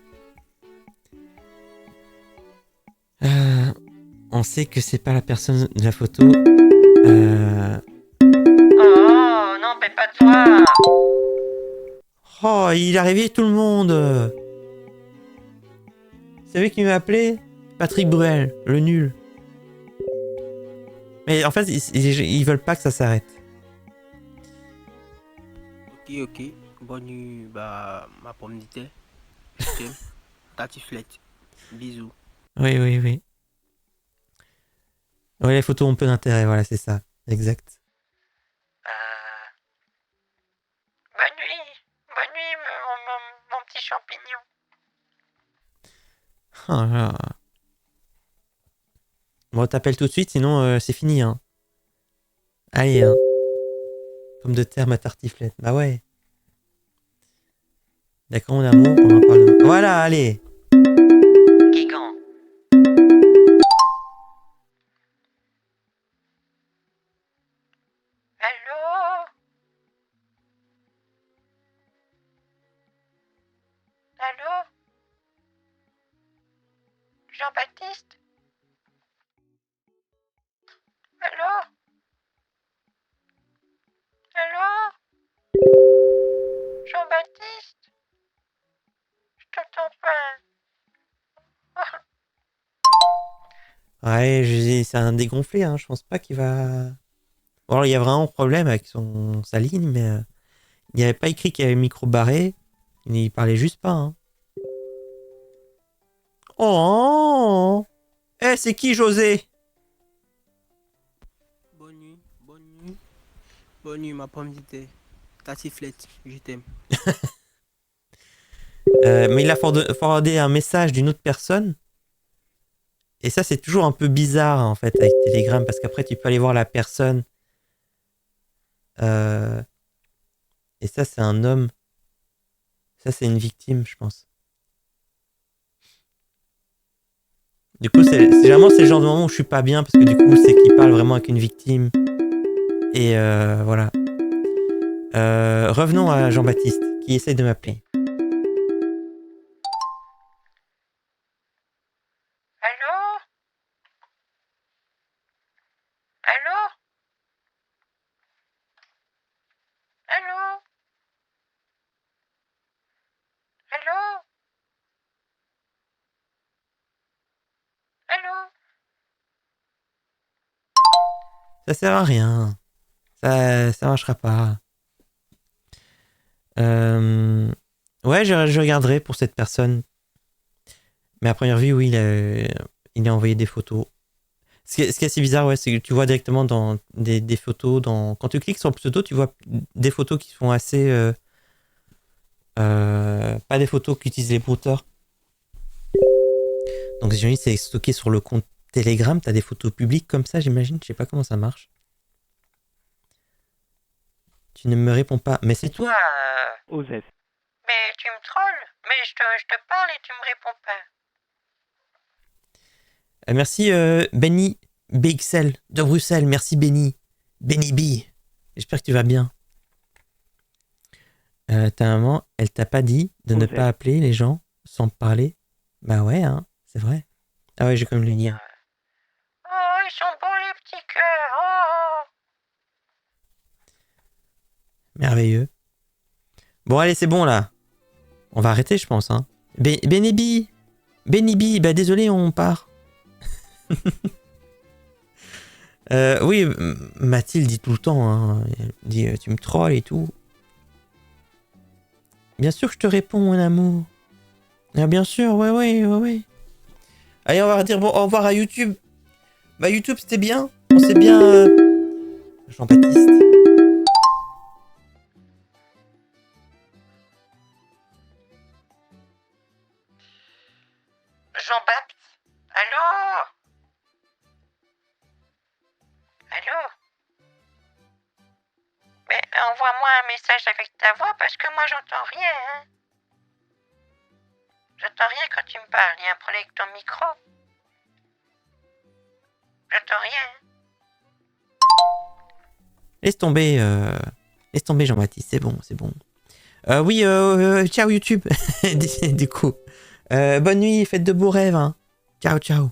On sait que c'est pas la personne de la photo. Oh, non, mais pas toi. Oh, il a réveillé tout le monde. C'est lui qui m'a appelé? Patrick Bruel, le nul. Mais en fait, ils veulent pas que ça s'arrête. Ok. Bonne nuit, bah, ma pomme de terre. Je t'aime. Ta tiflette. Bisous. Oui. Ouais, les photos ont peu d'intérêt, voilà, c'est ça. Exact. Bonne nuit, mon petit champignon. Oh là là. Bon, t'appelles tout de suite, sinon c'est fini. Hein. Allez, hein. Pomme de terre, ma tartiflette. Bah ouais. D'accord, mon amour, on en parle. Voilà, allez. Guigan. Allô? Allô? Jean-Baptiste? Allô? Allô? Jean-Baptiste? Je t'entends pas. Ouais, c'est un dégonflé, hein. Je pense pas qu'il va. Bon, alors, il y a vraiment un problème avec sa ligne, mais il n'y avait pas écrit qu'il y avait le micro barré. Il parlait juste pas, hein. Oh! Eh, c'est qui, José? Bonne nuit, ma pomme de terre. Ta tiflette, je t'aime. Mais il a forwardé un message d'une autre personne. Et ça, c'est toujours un peu bizarre, en fait, avec Telegram, parce qu'après, tu peux aller voir la personne. Et ça, c'est un homme. Ça, c'est une victime, je pense. Du coup, généralement, c'est le genre de moment où je suis pas bien, parce que du coup, c'est qu'il parle vraiment avec une victime. Et voilà. Revenons à Jean-Baptiste, qui essaye de m'appeler. Allô? Allô? Allô? Allô? Allô? Ça sert à rien. Ça marchera pas. Ouais, je regarderai pour cette personne. Mais à première vue, oui, il a envoyé des photos. Ce qui est assez bizarre, ouais, c'est que tu vois directement dans des photos. Quand tu cliques sur le pseudo, tu vois des photos qui sont assez... pas des photos qui utilisent les brouteurs. Donc j'imagine c'est stocké sur le compte Telegram. T'as des photos publiques comme ça, j'imagine. Je sais pas comment ça marche. Tu ne me réponds pas. Mais c'est toi, Osef. Mais tu me trolles. Mais je te parle et tu me réponds pas. Merci Benny BXL de Bruxelles. Merci Benny. Benny B. J'espère que tu vas bien. Ta maman, elle t'a pas dit de ne pas appeler les gens sans parler? Bah ouais, hein, c'est vrai. Ah ouais, j'ai comme le lien. Oh, ils sont beaux les petits cœurs. Oh. Merveilleux. Bon, allez, c'est bon, là. On va arrêter, je pense. Hein. Benibi, bah désolé, on part. Oui, Mathilde dit tout le temps. Hein. Elle dit, tu me trolls et tout. Bien sûr que je te réponds, mon amour. Ah, bien sûr, ouais. Allez, on va dire bon, au revoir à YouTube. Bah, YouTube, c'était bien. On s'est bien... Jean-Baptiste. Jean-Baptiste? Allô? Mais envoie-moi un message avec ta voix parce que moi j'entends rien, hein. J'entends rien quand tu me parles. Il y a un problème avec ton micro. J'entends rien. Laisse tomber Jean-Baptiste, c'est bon. Oui, ciao YouTube, du coup. Bonne nuit, faites de beaux rêves. Hein. Ciao.